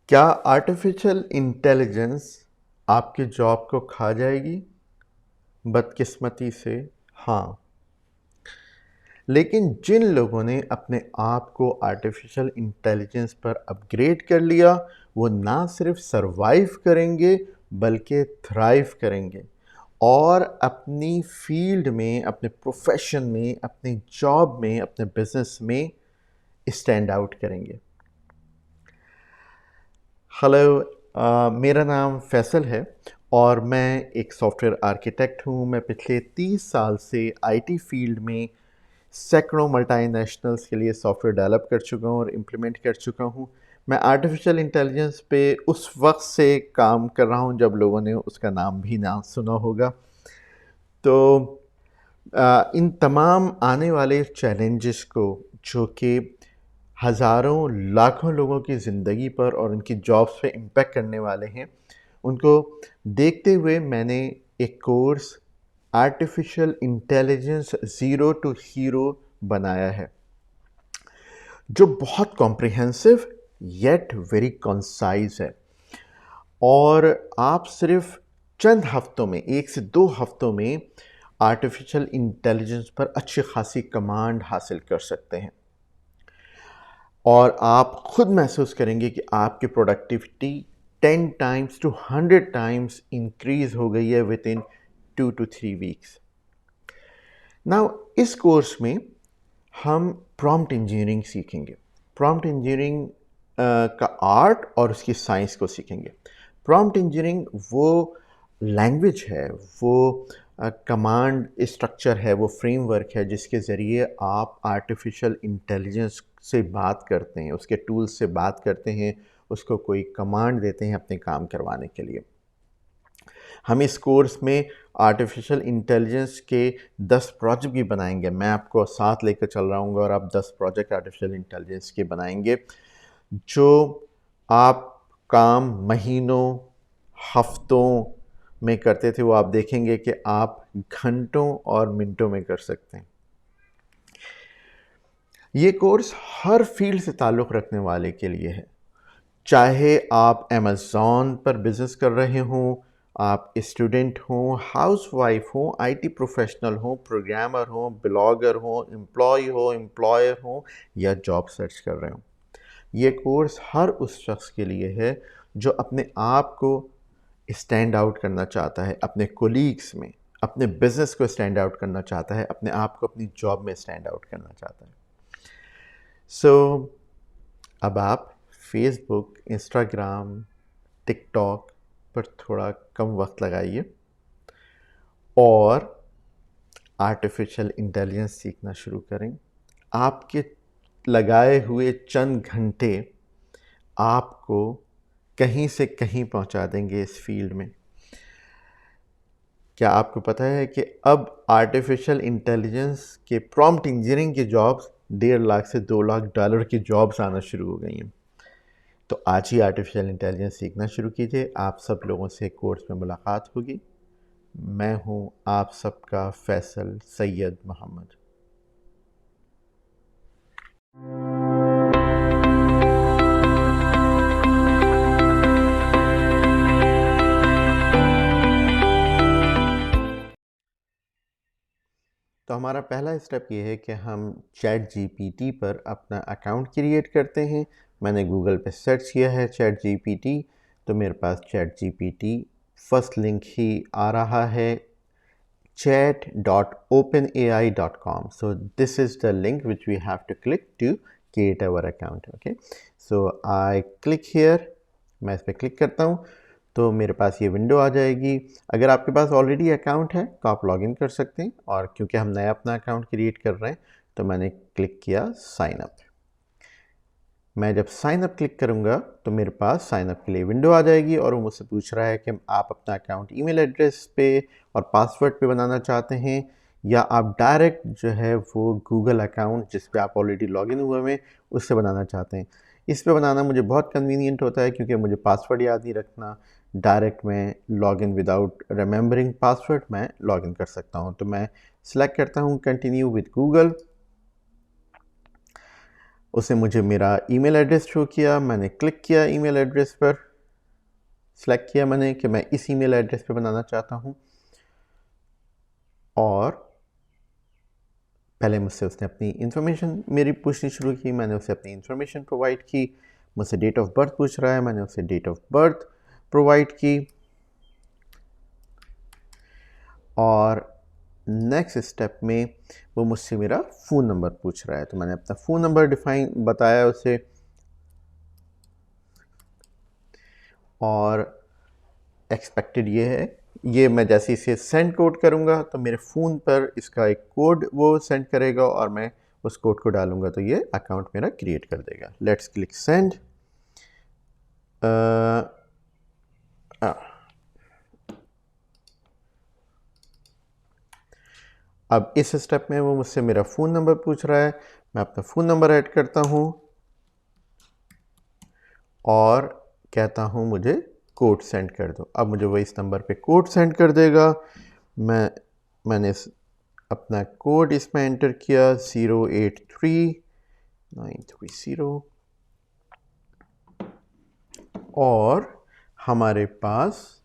क्या artificial intelligence आपकी job को खा जाएगी? बदकिस्मती से हाँ। लेकिन जिन लोगों ने अपने आप को आर्टिफिशियल इंटेलिजेंस पर अपग्रेड कर लिया, वो ना सिर्फ सरवाइव करेंगे बल्कि थ्राइव करेंगे और अपनी फील्ड में, अपने प्रोफेशन में, अपनी जॉब में, अपने बिजनेस में स्टैंड आउट करेंगे। हेलो, मेरा नाम फैसल है और मैं एक सॉफ्टवेयर आर्किटेक्ट हूँ। मैं पिछले 30 साल से आईटी फील्ड में सैकड़ों मल्टीनेशनल्स के लिए सॉफ्टवेयर डेवलप कर चुका हूँ और इम्प्लीमेंट कर चुका हूँ। मैं आर्टिफिशियल इंटेलिजेंस पे उस वक्त से काम कर रहा हूँ जब लोगों ने उसका नाम भी ना सुना होगा। तो इन तमाम आने वाले चैलेंजेस को, जो कि हज़ारों लाखों लोगों की ज़िंदगी पर और उनकी जॉब्स पे इम्पैक्ट करने वाले हैं, उनको देखते हुए मैंने एक course artificial intelligence zero to hero बनाया है, जो बहुत कॉम्प्रिहेंसिव येट वेरी कंसाइज है। और आप सिर्फ चंद हफ्तों में, 1 से 2 हफ्तों में आर्टिफिशियल इंटेलिजेंस पर अच्छी खासी कमांड हासिल कर सकते हैं और आप खुद महसूस करेंगे कि आपकी productivity 10 times to 100 times increase हो गई है within 2 to 3 weeks. Now इस कोर्स में हम प्रॉम्प्ट इंजीनियरिंग सीखेंगे। प्रॉम्प्ट इंजीनियरिंग का आर्ट और उसकी साइंस को सीखेंगे। प्रॉम्प्ट इंजीनियरिंग वो लैंग्वेज है, वो कमांड स्ट्रक्चर है, वो फ्रेमवर्क है जिसके ज़रिए आप आर्टिफिशियल इंटेलिजेंस से बात करते हैं, उसके टूल्स से बात करते हैं, उसको कोई कमांड देते हैं अपने काम करवाने के लिए। हम इस कोर्स में आर्टिफिशियल इंटेलिजेंस के 10 प्रोजेक्ट भी बनाएंगे। मैं आपको साथ लेकर चल रहा हूँ और आप 10 प्रोजेक्ट आर्टिफिशियल इंटेलिजेंस के बनाएंगे, जो आप काम महीनों, हफ्तों में करते थे, वो आप देखेंगे कि आप घंटों और मिनटों में कर सकते हैं। ये कोर्स हर फील्ड से ताल्लुक़ रखने वाले के लिए है। चाहे आप अमेज़न पर बिज़नेस कर रहे हों, आप स्टूडेंट हों, हाउसवाइफ हों, आईटी प्रोफेशनल हों, प्रोग्रामर हों, ब्लॉगर हों, एम्प्लॉय हो, एम्प्लॉयर हों या जॉब सर्च कर रहे हों। ये कोर्स हर उस शख्स के लिए है जो अपने आप को स्टैंड आउट करना चाहता है, अपने कोलीग्स में, अपने बिज़नेस को स्टैंड आउट करना चाहता है, अपने आप को अपनी जॉब में स्टैंड आउट करना चाहता है। अब आप फेसबुक, इंस्टाग्राम, टिकटॉक पर थोड़ा कम वक्त लगाइए और आर्टिफिशियल इंटेलिजेंस सीखना शुरू करें। आपके लगाए हुए चंद घंटे आपको कहीं से कहीं पहुंचा देंगे इस फील्ड में। क्या आपको पता है कि अब आर्टिफिशियल इंटेलिजेंस के प्रॉम्प्ट इंजीनियरिंग की जॉब्स 1.5 लाख से 2 लाख डॉलर की जॉब्स आना शुरू हो गई हैं। तो आज ही आर्टिफिशियल इंटेलिजेंस सीखना शुरू कीजिए। आप सब लोगों से कोर्स में मुलाकात होगी। मैं हूं आप सबका फैसल सैयद मोहम्मद। तो हमारा पहला स्टेप ये है कि हम चैट जीपीटी पर अपना अकाउंट क्रिएट करते हैं। मैंने गूगल पे सर्च किया है चैट जीपीटी, तो मेरे पास चैट जीपीटी फर्स्ट लिंक ही आ रहा है, chat.openai.com. So this is the link which we have to click to create our account. Okay, so I click here. मैं इस पर क्लिक करता हूँ तो मेरे पास ये विंडो आ जाएगी। अगर आपके पास ऑलरेडी अकाउंट है तो आप लॉगिन कर सकते हैं, और क्योंकि हम नया अपना अकाउंट क्रिएट कर रहे हैं तो मैंने क्लिक किया साइन अप। मैं जब साइन अप क्लिक करूंगा तो मेरे पास साइन अप के लिए विंडो आ जाएगी और वो मुझसे पूछ रहा है कि आप अपना अकाउंट ईमेल एड्रेस पे और पासवर्ड पे बनाना चाहते हैं या आप डायरेक्ट जो है वो गूगल अकाउंट जिस पे आप ऑलरेडी लॉगिन हुए हैं उससे बनाना चाहते हैं। इस पे बनाना मुझे बहुत कन्वीनियंट होता है क्योंकि मुझे पासवर्ड याद नहीं रखना। डायरेक्ट मैं लॉगिन विदाउट रिमेंबरिंग पासवर्ड मैं लॉगिन कर सकता हूँ। तो मैं सिलेक्ट करता हूँ कंटिन्यू विद गूगल। उसने मुझे मेरा ईमेल एड्रेस शो किया, मैंने क्लिक किया ईमेल एड्रेस पर, सिलेक्ट किया मैंने कि मैं इस ईमेल एड्रेस पे बनाना चाहता हूँ, और पहले मुझसे उसने अपनी इन्फॉर्मेशन मेरी पूछनी शुरू की, मैंने उसे अपनी इन्फॉर्मेशन प्रोवाइड की, मुझसे डेट ऑफ बर्थ पूछ रहा है, मैंने उसे डेट ऑफ बर्थ प्रोवाइड की, और नेक्स्ट स्टेप में वो मुझसे मेरा फ़ोन नंबर पूछ रहा है, तो मैंने अपना फ़ोन नंबर बताया उसे, और एक्सपेक्टेड ये है, ये मैं जैसे इसे सेंड कोड करूँगा तो मेरे फ़ोन पर इसका एक कोड वो सेंड करेगा और मैं उस कोड को डालूँगा तो ये अकाउंट मेरा क्रिएट कर देगा। Let's click send. अब इस स्टेप में वो मुझसे मेरा फ़ोन नंबर पूछ रहा है, मैं अपना फ़ोन नंबर ऐड करता हूँ और कहता हूँ मुझे कोड सेंड कर दो। अब मुझे वो इस नंबर पे कोड सेंड कर देगा। मैंने अपना कोड इसमें एंटर किया 083930, और हमारे पास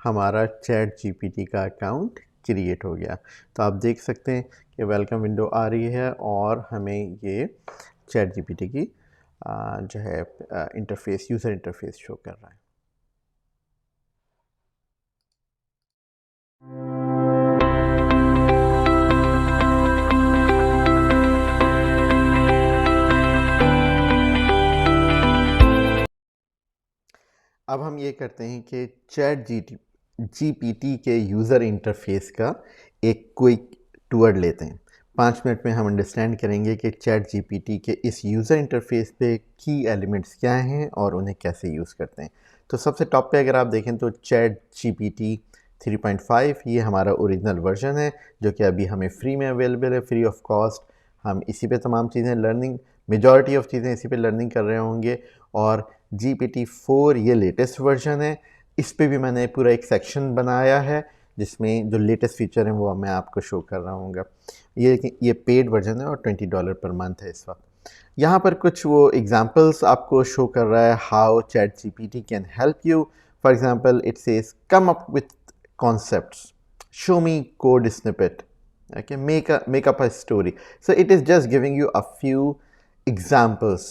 हमारा चैट जीपीटी का अकाउंट क्रिएट हो गया। तो आप देख सकते हैं कि वेलकम विंडो आ रही है और हमें ये चैट जीपीटी की जो है इंटरफेस, यूज़र इंटरफेस शो कर रहा है। अब हम ये करते हैं कि चैट जीपीटी के यूज़र इंटरफेस का एक क्विक टूर लेते हैं। 5 मिनट में हम अंडरस्टैंड करेंगे कि चैट जीपीटी के इस यूज़र इंटरफेस पे की एलिमेंट्स क्या हैं और उन्हें कैसे यूज़ करते हैं। तो सबसे टॉप पे अगर आप देखें तो चैट जीपीटी 3.5 ये हमारा ओरिजिनल वर्जन है, जो कि अभी हमें फ्री में अवेलेबल है, फ्री ऑफ कॉस्ट। हम इसी पे तमाम चीज़ें लर्निंग, मेजॉरिटी ऑफ चीज़ें इसी पे लर्निंग कर रहे होंगे। और GPT-4 ये लेटेस्ट वर्जन है, इस पे भी मैंने पूरा एक सेक्शन बनाया है जिसमें जो लेटेस्ट फीचर हैं वो मैं आपको शो कर रहा हूँ। ये पेड वर्जन है और $20 पर मंथ है इस वक्त। यहाँ पर कुछ वो एग्जांपल्स आपको शो कर रहा है, how chat GPT can help you. For example it says come up with concepts, show me code snippet, okay, make up a story. So it is just giving you a few examples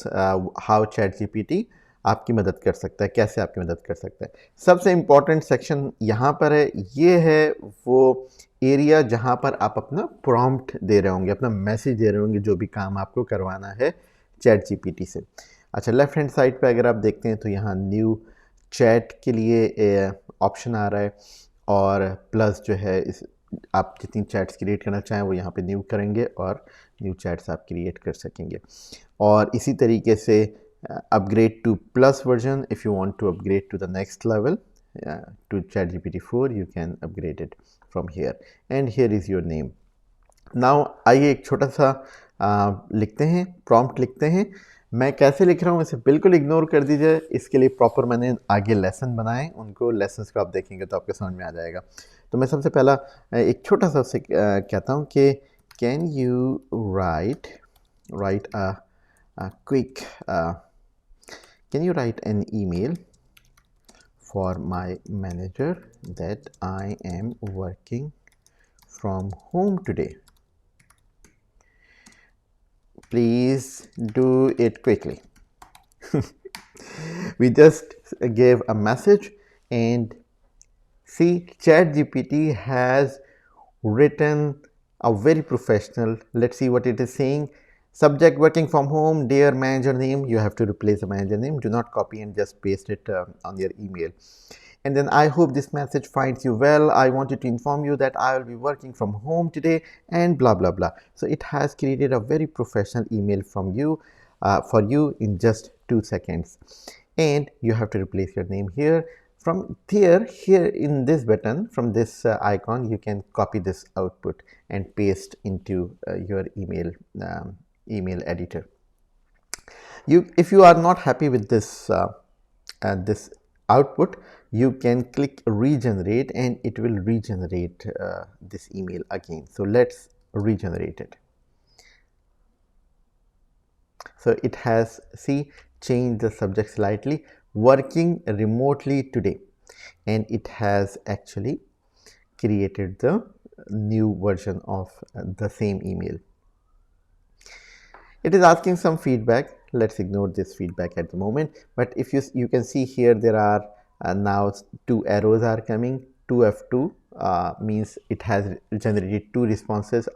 how ChatGPT आपकी मदद कर सकता है, कैसे आपकी मदद कर सकता है। सबसे इम्पॉर्टेंट सेक्शन यहाँ पर है, ये है वो एरिया जहाँ पर आप अपना प्रॉम्प्ट दे रहे होंगे, अपना मैसेज दे रहे होंगे, जो भी काम आपको करवाना है चैट जीपीटी से। अच्छा, लेफ्ट हैंड साइड पे अगर आप देखते हैं तो यहाँ न्यू चैट के लिए ऑप्शन आ रहा है, और प्लस जो है इस आप जितनी चैट्स क्रिएट करना चाहें वो यहाँ पे न्यू करेंगे और न्यू चैट्स आप क्रिएट कर सकेंगे। और इसी तरीके से upgrade to plus version, if you want to upgrade to the next level to ChatGPT-4 you can upgrade it from here, and here is your name. Now आइए एक छोटा सा लिखते हैं, प्रॉम्प्ट लिखते हैं। मैं कैसे लिख रहा हूँ इसे बिल्कुल इग्नोर कर दीजिए, इसके लिए प्रॉपर मैंने आगे लेसन बनाए, उनको लेसन्स को आप देखेंगे तो आपके समझ में आ जाएगा। तो मैं सबसे पहला एक छोटा सा उससे कहता हूँ कि can you write a quick, can you write an email for my manager that I am working from home today, please do it quickly. We just gave a message, and see, ChatGPT has written a very professional. Let's see what it is saying. Subject working from home, dear manager name. You have to replace the manager name. Do not copy and just paste it on your email. And then I hope this message finds you well. I wanted to inform you that I will be working from home today and blah blah blah. So it has created a very professional email from you for you in just 2 seconds. And you have to replace your name here. From here in this button, from this icon, you can copy this output and paste into your email editor. If you are not happy with this this output, you can click regenerate and it will regenerate this email again. So let's regenerate it. So it has, see, changed the subject slightly, working remotely today, and it has actually created the new version of the same email. It is asking some feedback. Let's ignore this feedback at the moment. But if you can see here, there are now two arrows are coming. 2F2 means it has generated two responses.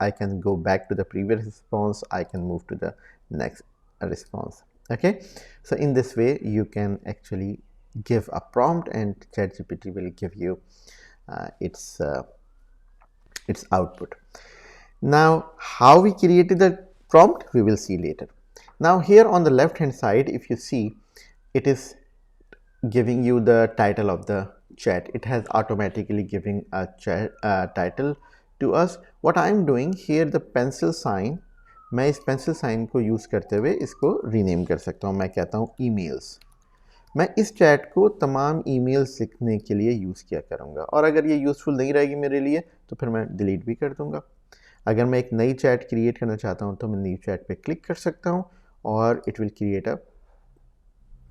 I can go back to the previous response. I can move to the next response. Okay, so in this way you can actually give a prompt and ChatGPT will give you its output. Now, how we created the prompt, we will see later. Now, here on the left hand side, if you see, it is giving you the title of the chat. It has automatically giving a chat title to us. What I am doing here, the pencil sign, मैं इस pencil sign को use करते हुए इसको rename कर सकता हूँ. मैं कहता हूँ emails. मैं इस चैट को तमाम ईमेल्स लिखने के लिए यूज़ किया करूँगा, और अगर ये यूज़फुल नहीं रहेगी मेरे लिए तो फिर मैं डिलीट भी कर दूँगा. अगर मैं एक नई चैट क्रिएट करना चाहता हूँ तो मैं न्यू चैट पे क्लिक कर सकता हूँ और it will create a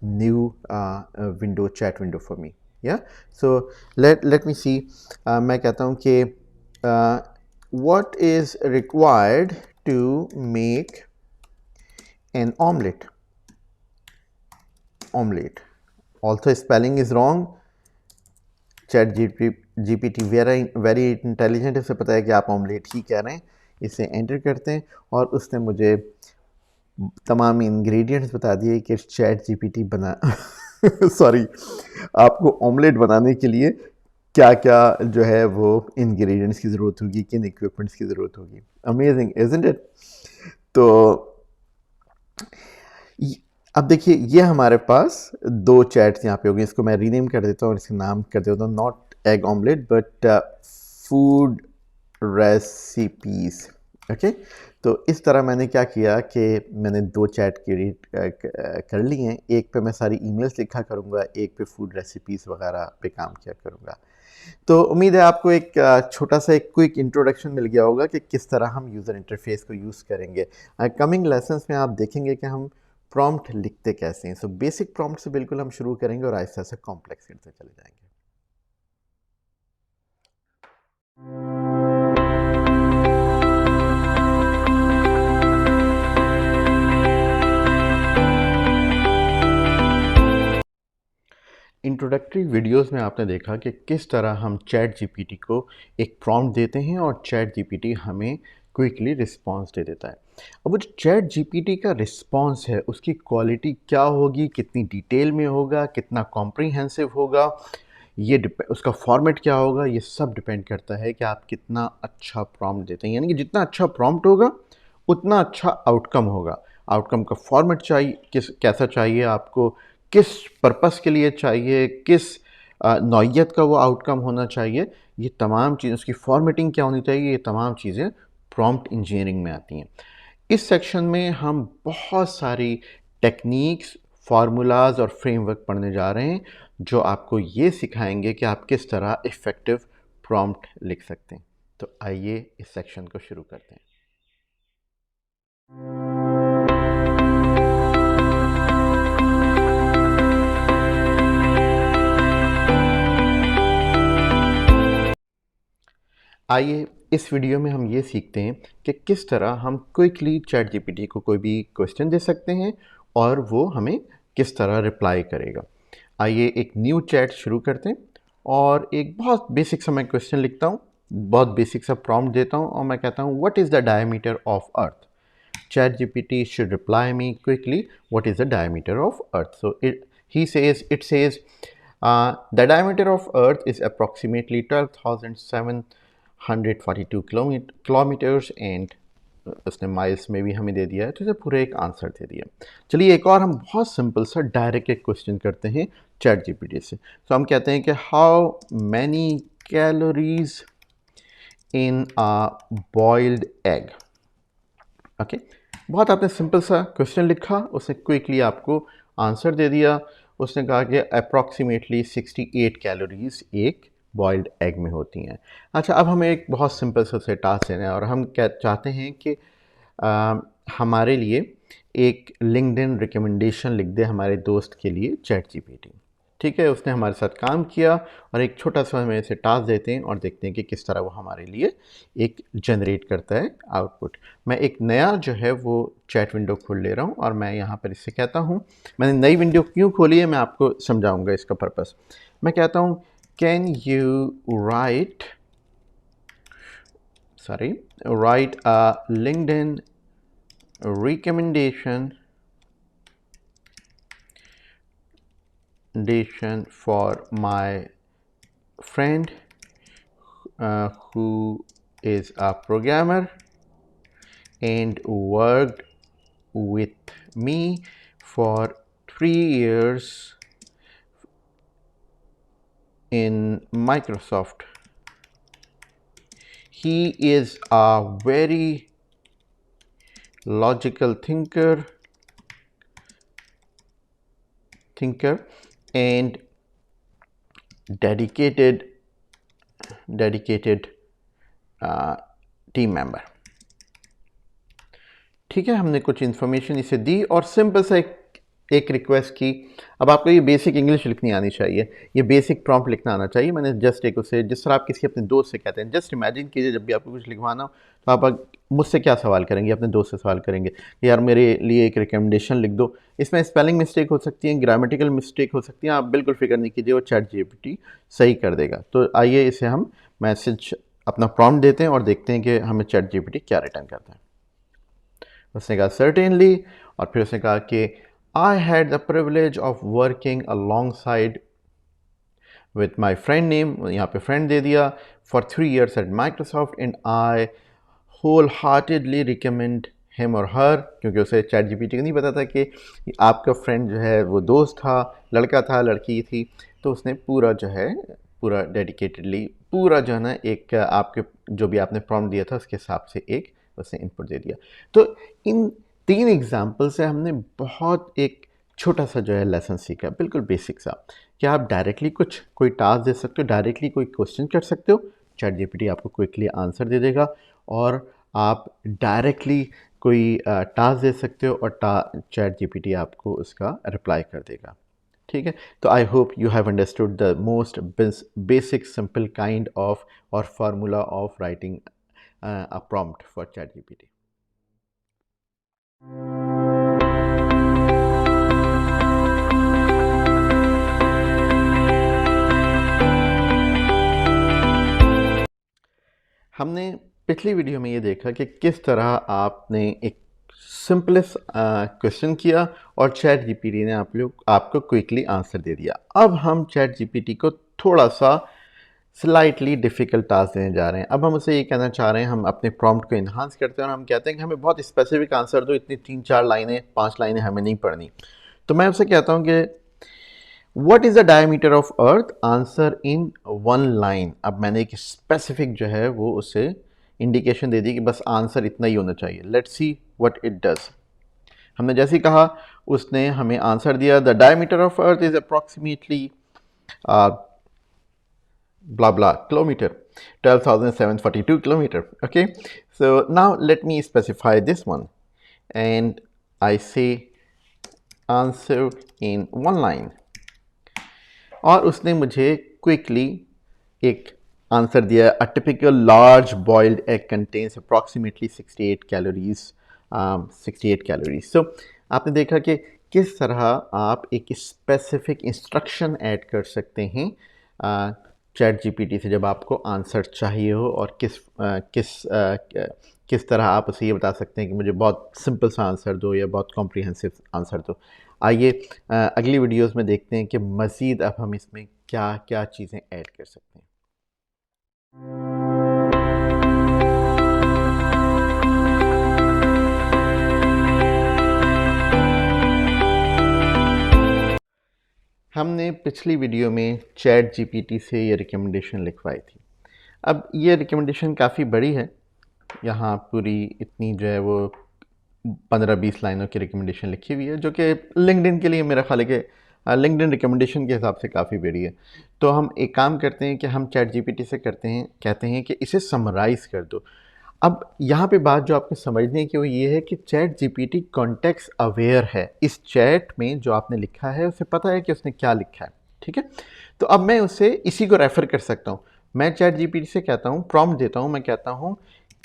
new window, chat window for me. या सो लेट मी सी. मैं कहता हूँ कि what is required to make an omelette. Omelette, also spelling is wrong. Chat GPT very intelligent है, उसे पता है कि आप ऑमलेट ही कह रहे हैं. इसे एंटर करते हैं और उसने मुझे तमाम इंग्रेडिएंट्स बता दिए कि चैट GPT बना सॉरी, आपको ऑमलेट बनाने के लिए क्या क्या जो है वो इंग्रेडिएंट्स की ज़रूरत होगी, किन इक्विपमेंट्स की ज़रूरत होगी. Amazing, isn't it? तो अब देखिए, ये हमारे पास दो चैट्स यहाँ पे होगी. इसको मैं रीनेम कर देता हूँ और इसका नाम कर देता हूँ not egg omelette but food recipes. Okay, तो इस तरह मैंने क्या किया कि मैंने दो चैट क्रिएट कर ली हैं. एक पे मैं सारी ईमेल्स लिखा करूँगा, एक पे फूड रेसिपीज़ वगैरह पे काम किया करूँगा. तो उम्मीद है आपको एक छोटा सा एक क्विक इंट्रोडक्शन मिल गया होगा कि किस तरह हम यूज़र इंटरफेस को यूज़ करेंगे. कमिंग लेसन्स में आप देखेंगे कि हम प्रॉम्प्ट लिखते कैसे हैं. सो बेसिक प्रॉम्प्ट से बिल्कुल हम शुरू करेंगे और आहिस्ता से कॉम्प्लेक्स करते चले जाएंगे. इंट्रोडक्टरी वीडियोस में आपने देखा कि किस तरह हम चैट जीपीटी को एक प्रॉम्प्ट देते हैं और चैट जीपीटी हमें क्विकली रिस्पांस दे देता है. अब वो जो चैट जीपीटी का रिस्पांस है उसकी क्वालिटी क्या होगी, कितनी डिटेल में होगा, कितना कॉम्प्रिहेंसिव होगा, ये उसका फॉर्मेट क्या होगा, ये सब डिपेंड करता है कि आप कितना अच्छा प्रॉम्प्ट देते हैं. यानी कि जितना अच्छा प्रॉम्प्ट होगा उतना अच्छा आउटकम होगा. आउटकम का फॉर्मेट चाहिए कैसा चाहिए आपको, किस पर्पस के लिए चाहिए, किस नौइयत का वो आउटकम होना चाहिए, ये तमाम चीज़ें, उसकी फॉर्मेटिंग क्या होनी चाहिए, ये तमाम चीज़ें प्रॉम्प्ट इंजीनियरिंग में आती हैं. इस सेक्शन में हम बहुत सारी टेक्निक्स, फार्मूलाज और फ्रेमवर्क पढ़ने जा रहे हैं जो आपको ये सिखाएंगे कि आप किस तरह इफ़ेक्टिव प्रॉम्प्ट लिख सकते हैं. तो आइए इस सेक्शन को शुरू करते हैं. आइए इस वीडियो में हम ये सीखते हैं कि किस तरह हम क्विकली चैट जीपीटी को कोई भी क्वेश्चन दे सकते हैं और वो हमें किस तरह रिप्लाई करेगा. आइए एक न्यू चैट शुरू करते हैं और एक बहुत बेसिक सा मैं क्वेश्चन लिखता हूँ, बहुत बेसिक सा प्रॉम्प्ट देता हूँ और मैं कहता हूँ what is the diameter of earth. Chat GPT should reply me quickly what is the diameter of earth. So it says the diameter of earth is approximately 12,742 kilometers and उसने miles में भी हमें दे दिया है, तो इसे पूरा एक आंसर दे दिया. चलिए एक और हम बहुत सिंपल सा डायरेक्ट एक क्वेश्चन करते हैं चैट जीपीटी से. तो हम कहते हैं कि how many calories in a boiled egg. Okay, बहुत आपने सिंपल सा क्वेश्चन लिखा, उसने क्विकली आपको आंसर दे दिया. उसने कहा कि अप्रॉक्सीमेटली 68 कैलोरीज एक बॉइल्ड एग में होती हैं. अच्छा, अब हमें एक बहुत सिंपल सा टास्क देना है और हम क्या चाहते हैं कि हमारे लिए एक लिंक्डइन रिकमेंडेशन लिख दे हमारे दोस्त के लिए चैट जीपीटी। ठीक है, उसने हमारे साथ काम किया और एक छोटा सा हमें इसे टास्क देते हैं और देखते हैं कि किस तरह वो हमारे लिए एक जनरेट करता है आउटपुट। मैं एक नया जो है वो चैट विंडो खोल ले रहा हूँ और मैं यहाँ पर इससे कहता हूँ, मैंने नई विंडो क्यों खोली है मैं आपको समझाऊंगा इसका पर्पस। मैं कहता हूँ can you write a LinkedIn recommendation for my friend who is a programmer and worked with me for 3 years in Microsoft. He is a very logical thinker and dedicated team member. ठीक है, हमने कुछ information इसे दी और simple सा एक request की। अब आपको ये बेसिक इंग्लिश लिखनी आनी चाहिए, ये बेसिक प्रॉम्प्ट लिखना आना चाहिए। मैंने जस्ट एक उसे, जिस तरह आप किसी अपने दोस्त से कहते हैं, जस्ट इमेजिन कीजिए जब भी आपको कुछ लिखवाना हो तो आप मुझसे क्या सवाल करेंगे, अपने दोस्त से सवाल करेंगे कि यार मेरे लिए एक रिकमेंडेशन लिख दो। इसमें स्पेलिंग मिस्टेक हो सकती है, ग्रामेटिकल मिस्टेक हो सकती है, आप बिल्कुल फिक्र नहीं कीजिए, वो चैट जीपीटी सही कर देगा। तो आइए इसे हम मैसेज अपना प्रॉम्प्ट देते हैं और देखते हैं कि हमें चैट जीपीटी क्या रिटर्न करता है। उसने कहा सर्टेनली, और फिर उसने कहा कि I had the privilege of working alongside with my friend name, यहाँ पे friend दे दिया, for 3 years at Microsoft and I wholeheartedly recommend him or her, क्योंकि उसे चैट जीपीटी को नहीं पता था कि आपका फ्रेंड जो है वो दोस्त था, लड़का था, लड़की थी, तो उसने पूरा जो है पूरा डेडिकेटेडली पूरा जो है ना एक आपके जो भी आपने प्रॉम्प्ट दिया था उसके हिसाब से एक उसने इनपुट दे दिया। तो इन 3 एग्जाम्पल से हमने बहुत एक छोटा सा जो है लेसन सीखा, बिल्कुल बेसिक सा। क्या आप डायरेक्टली कोई टास्क दे सकते हो, डायरेक्टली कोई क्वेश्चन कर सकते हो, चैट जीपीटी आपको क्विकली आंसर दे देगा, और आप डायरेक्टली कोई टास्क दे सकते हो और चैट जीपीटी आपको उसका रिप्लाई कर देगा। ठीक है, तो I hope you have understood the most basic simple kind of और formula of writing a prompt for ChatGPT. हमने पिछली वीडियो में ये देखा कि किस तरह आपने एक सिंपलेस्ट क्वेश्चन किया और चैट जीपीटी ने आपको क्विकली आंसर दे दिया। अब हम चैट जीपीटी को थोड़ा सा स्लाइटली डिफ़िकल्ट टास्क देने जा रहे हैं। अब हम उसे ये कहना चाह रहे हैं, हम अपने प्रॉम्प्ट को इन्हांस करते हैं और हम कहते हैं कि हमें बहुत स्पेसिफिक आंसर दो, इतनी 3-4 लाइनें 5 लाइनें हमें नहीं पढ़नी। तो मैं उससे कहता हूँ कि what is the diameter of earth, answer in 1 line. अब मैंने एक स्पेसिफिक जो है वो उसे इंडिकेशन दे दी कि बस आंसर इतना ही होना चाहिए। Let's see what it does. हमने जैसे ही कहा उसने हमें आंसर दिया, the diameter of earth is approximately blah blah kilometer, 12,742 kilometer. Okay, so now let me specify this one and I say answer in 1 line, और उसने मुझे क्विकली एक आंसर दिया। A typical large boiled egg contains approximately 68 calories, 68 calories. So आपने देखा कि किस तरह आप एक स्पेसिफिक इंस्ट्रक्शन ऐड कर सकते हैं चैट जीपीटी से जब आपको आंसर चाहिए हो, और किस तरह आप उसे ये बता सकते हैं कि मुझे बहुत सिंपल सा आंसर दो या बहुत कॉम्प्रिहेंसिव आंसर दो। आइए अगली वीडियोस में देखते हैं कि मज़ीद अब हम इसमें क्या क्या चीज़ें ऐड कर सकते हैं। हमने पिछली वीडियो में चैट जीपीटी से ये रिकमेंडेशन लिखवाई थी। अब ये रिकमेंडेशन काफ़ी बड़ी है, यहाँ पूरी इतनी जो है वो 15-20 लाइनों की रिकमेंडेशन लिखी हुई है, जो कि लिंक्डइन के लिए मेरा ख्याल है कि लिंक्डइन रिकमेंडेशन के हिसाब से काफ़ी बड़ी है। तो हम एक काम करते हैं कि हम चैट जीपीटी से कहते हैं कि इसे समराइज़ कर दो। अब यहाँ पे बात जो आपको समझने की वो ये है कि चैट जीपीटी कॉन्टेक्स्ट अवेयर है। इस चैट में जो आपने लिखा है उसे पता है कि उसने क्या लिखा है, ठीक है। तो अब मैं उसे इसी को रेफर कर सकता हूँ। मैं चैट जीपीटी से कहता हूँ, प्रॉम्प्ट देता हूँ, मैं कहता हूँ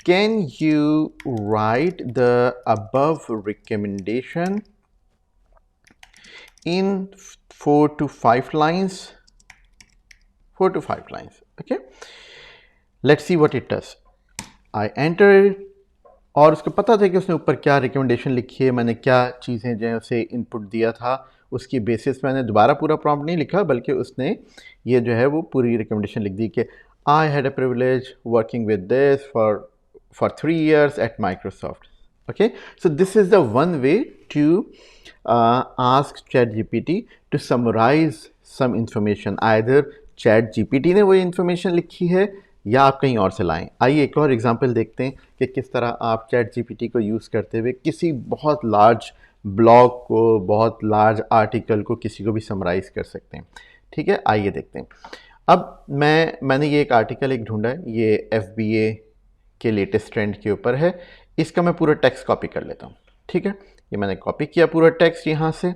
can you right the above recommendation in 4 to 5 lines, 4 to 5 lines. Okay, let's see what it does. I enter it, और उसको पता था कि उसने ऊपर क्या रिकमेंडेशन लिखी है, मैंने क्या चीज़ें जो है उसे इनपुट दिया था, उसकी बेसिस मैंने दोबारा पूरा प्रॉम्प्ट नहीं लिखा, बल्कि उसने ये जो है वो पूरी रिकमेंडेशन लिख दी कि I had a privilege working with this for 3 years at Microsoft. Okay, so this is the one way to ask ChatGPT to summarize some information. Either ChatGPT ने वो इन्फॉर्मेशन लिखी है या आप कहीं और से लाएं। आइए एक और एग्जांपल देखते हैं कि किस तरह आप ChatGPT को यूज़ करते हुए किसी बहुत लार्ज ब्लॉग को, बहुत लार्ज आर्टिकल को, किसी को भी समराइज़ कर सकते हैं। ठीक है, आइए देखते हैं। अब मैंने ये एक आर्टिकल ढूंढा है, ये FBA के लेटेस्ट ट्रेंड के ऊपर है। इसका मैं पूरा टेक्स्ट कॉपी कर लेता हूँ। ठीक है, ये मैंने कॉपी किया पूरा टेक्स्ट यहाँ से,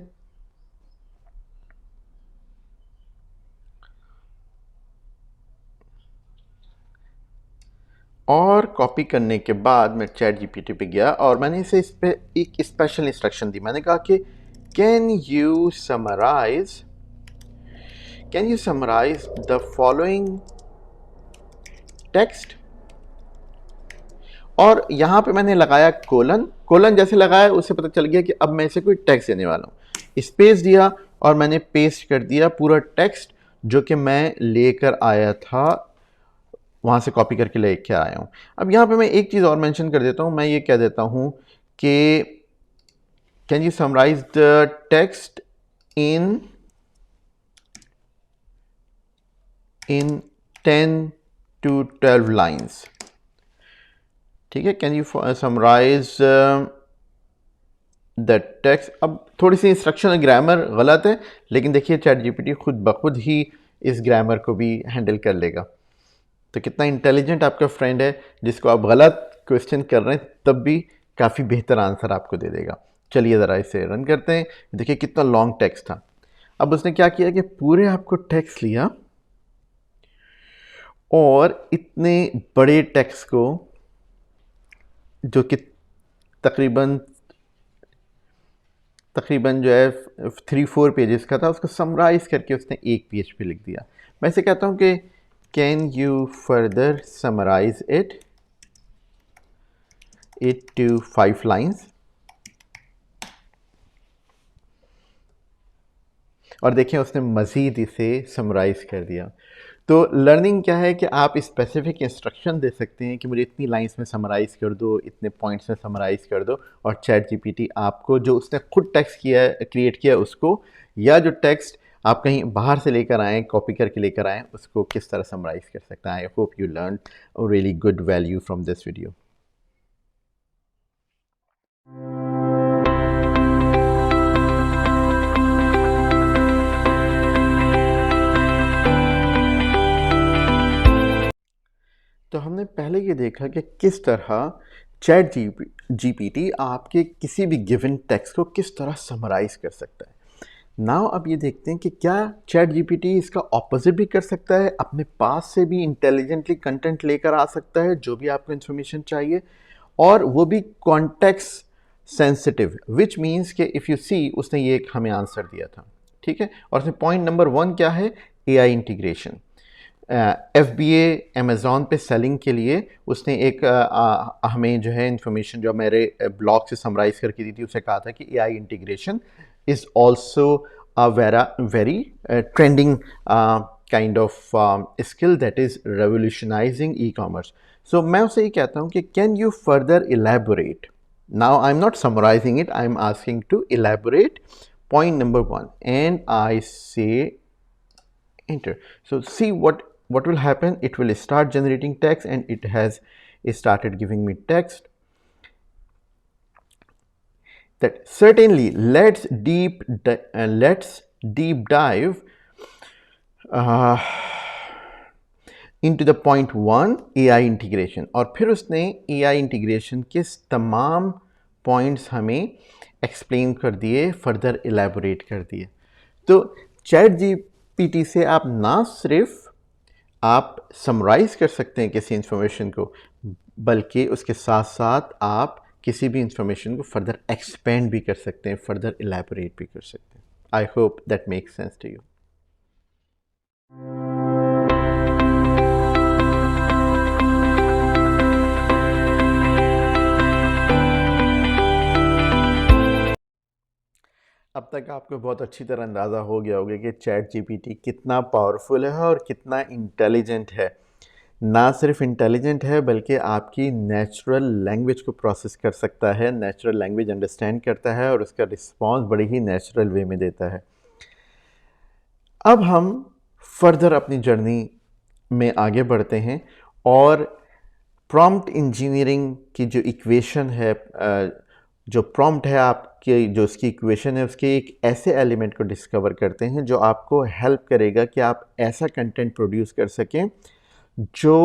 और कॉपी करने के बाद मैं चैट जीपीटी पे गया और मैंने इसे इस पे एक स्पेशल इंस्ट्रक्शन दी। मैंने कहा कि can you summarise the following text, और यहाँ पे मैंने लगाया कोलन जैसे लगाया उससे पता चल गया कि अब मैं इसे कोई टेक्स्ट देने वाला हूँ। स्पेस दिया और मैंने पेस्ट कर दिया पूरा टेक्स्ट जो कि मैं लेकर आया था, वहाँ से कॉपी करके लेके आया हूँ। अब यहाँ पे मैं एक चीज़ और मेंशन कर देता हूँ, मैं ये कह देता हूँ कि can you summarise the text in 10 to 12 lines. ठीक है, can you summarise the text. अब थोड़ी सी इंस्ट्रक्शन ग्रामर गलत है, लेकिन देखिए चैट जीपीटी खुद ब खुद ही इस ग्रामर को भी हैंडल कर लेगा। तो कितना इंटेलिजेंट आपका फ्रेंड है, जिसको आप गलत क्वेश्चन कर रहे हैं तब भी काफ़ी बेहतर आंसर आपको दे देगा। चलिए ज़रा इसे रन करते हैं। देखिए कितना लॉन्ग टेक्स्ट था। अब उसने क्या किया कि पूरे आपको टेक्स्ट लिया और इतने बड़े टेक्स्ट को, जो कि तकरीबन जो है 3-4 पेजेस का था, उसको समराइज करके उसने एक पेज पे लिख दिया। मैं इसे कहता हूँ कि can you further summarise it to 5 lines, और देखें उसने मज़ीद इसे समराइज कर दिया। तो लर्निंग क्या है कि आप स्पेसिफिक इंस्ट्रक्शन दे सकते हैं कि मुझे इतनी लाइंस में समराइज़ कर दो, इतने पॉइंट्स में समराइज़ कर दो, और चैट जीपीटी आपको जो उसने खुद टेक्स्ट क्रिएट किया उसको, या जो टेक्स्ट आप कहीं बाहर से लेकर आएँ, कॉपी करके लेकर आएँ, उसको किस तरह समराइज़ कर सकता है। आई hope you learn really good value from this video. तो हमने पहले ये देखा कि किस तरह चैट जीपीटी आपके किसी भी गिवन टेक्स्ट को किस तरह समराइज कर सकता है। नाउ अब ये देखते हैं कि क्या चैट जीपीटी इसका ऑपोजिट भी कर सकता है, अपने पास से भी इंटेलिजेंटली कंटेंट लेकर आ सकता है जो भी आपको इन्फॉर्मेशन चाहिए, और वो भी कॉन्टेक्स्ट सेंसिटिव, विच मीन्स कि इफ़ यू सी उसने ये एक हमें आंसर दिया था। ठीक है, और उसमें पॉइंट नंबर 1 क्या है, AI इंटीग्रेशन। FBA अमेज़ॉन पे सेलिंग के लिए उसने एक हमें जो है इन्फॉर्मेशन जो मेरे ब्लॉग से समराइज़ करके दी थी, उसे कहा था कि AI integration is also a very trending kind of skill that is revolutionising e-commerce. So मैं उसे ये कहता हूँ कि can you further elaborate. Now I am not summarising it, I am asking to elaborate point number 1, and I say enter. So see what will happen. It will start generating text, and it has started giving me text. That certainly let's deep dive into the point one AI integration, और फिर उसने AI integration के तमाम points हमें explain कर दिए, further elaborate कर दिए। तो चैट जीपीटी से आप ना सिर्फ आप समराइज़ कर सकते हैं किसी इंफॉर्मेशन को, बल्कि उसके साथ साथ आप किसी भी इंफॉर्मेशन को फर्दर एक्सपेंड भी कर सकते हैं, फर्दर एलैबोरेट भी कर सकते हैं। I hope that makes sense to you. अब तक आपको बहुत अच्छी तरह अंदाज़ा हो गया होगा कि चैट जीपीटी कितना पावरफुल है और कितना इंटेलिजेंट है। ना सिर्फ इंटेलिजेंट है बल्कि आपकी नेचुरल लैंग्वेज को प्रोसेस कर सकता है, नेचुरल लैंग्वेज अंडरस्टैंड करता है और उसका रिस्पॉन्स बड़ी ही नेचुरल वे में देता है। अब हम फर्दर अपनी जर्नी में आगे बढ़ते हैं और प्रॉम्प्ट इंजीनियरिंग की जो इक्वेशन है, जो प्रॉम्प्ट है आपके, जो उसकी इक्वेशन है, उसके एक ऐसे एलिमेंट को डिस्कवर करते हैं जो आपको हेल्प करेगा कि आप ऐसा कंटेंट प्रोड्यूस कर सकें जो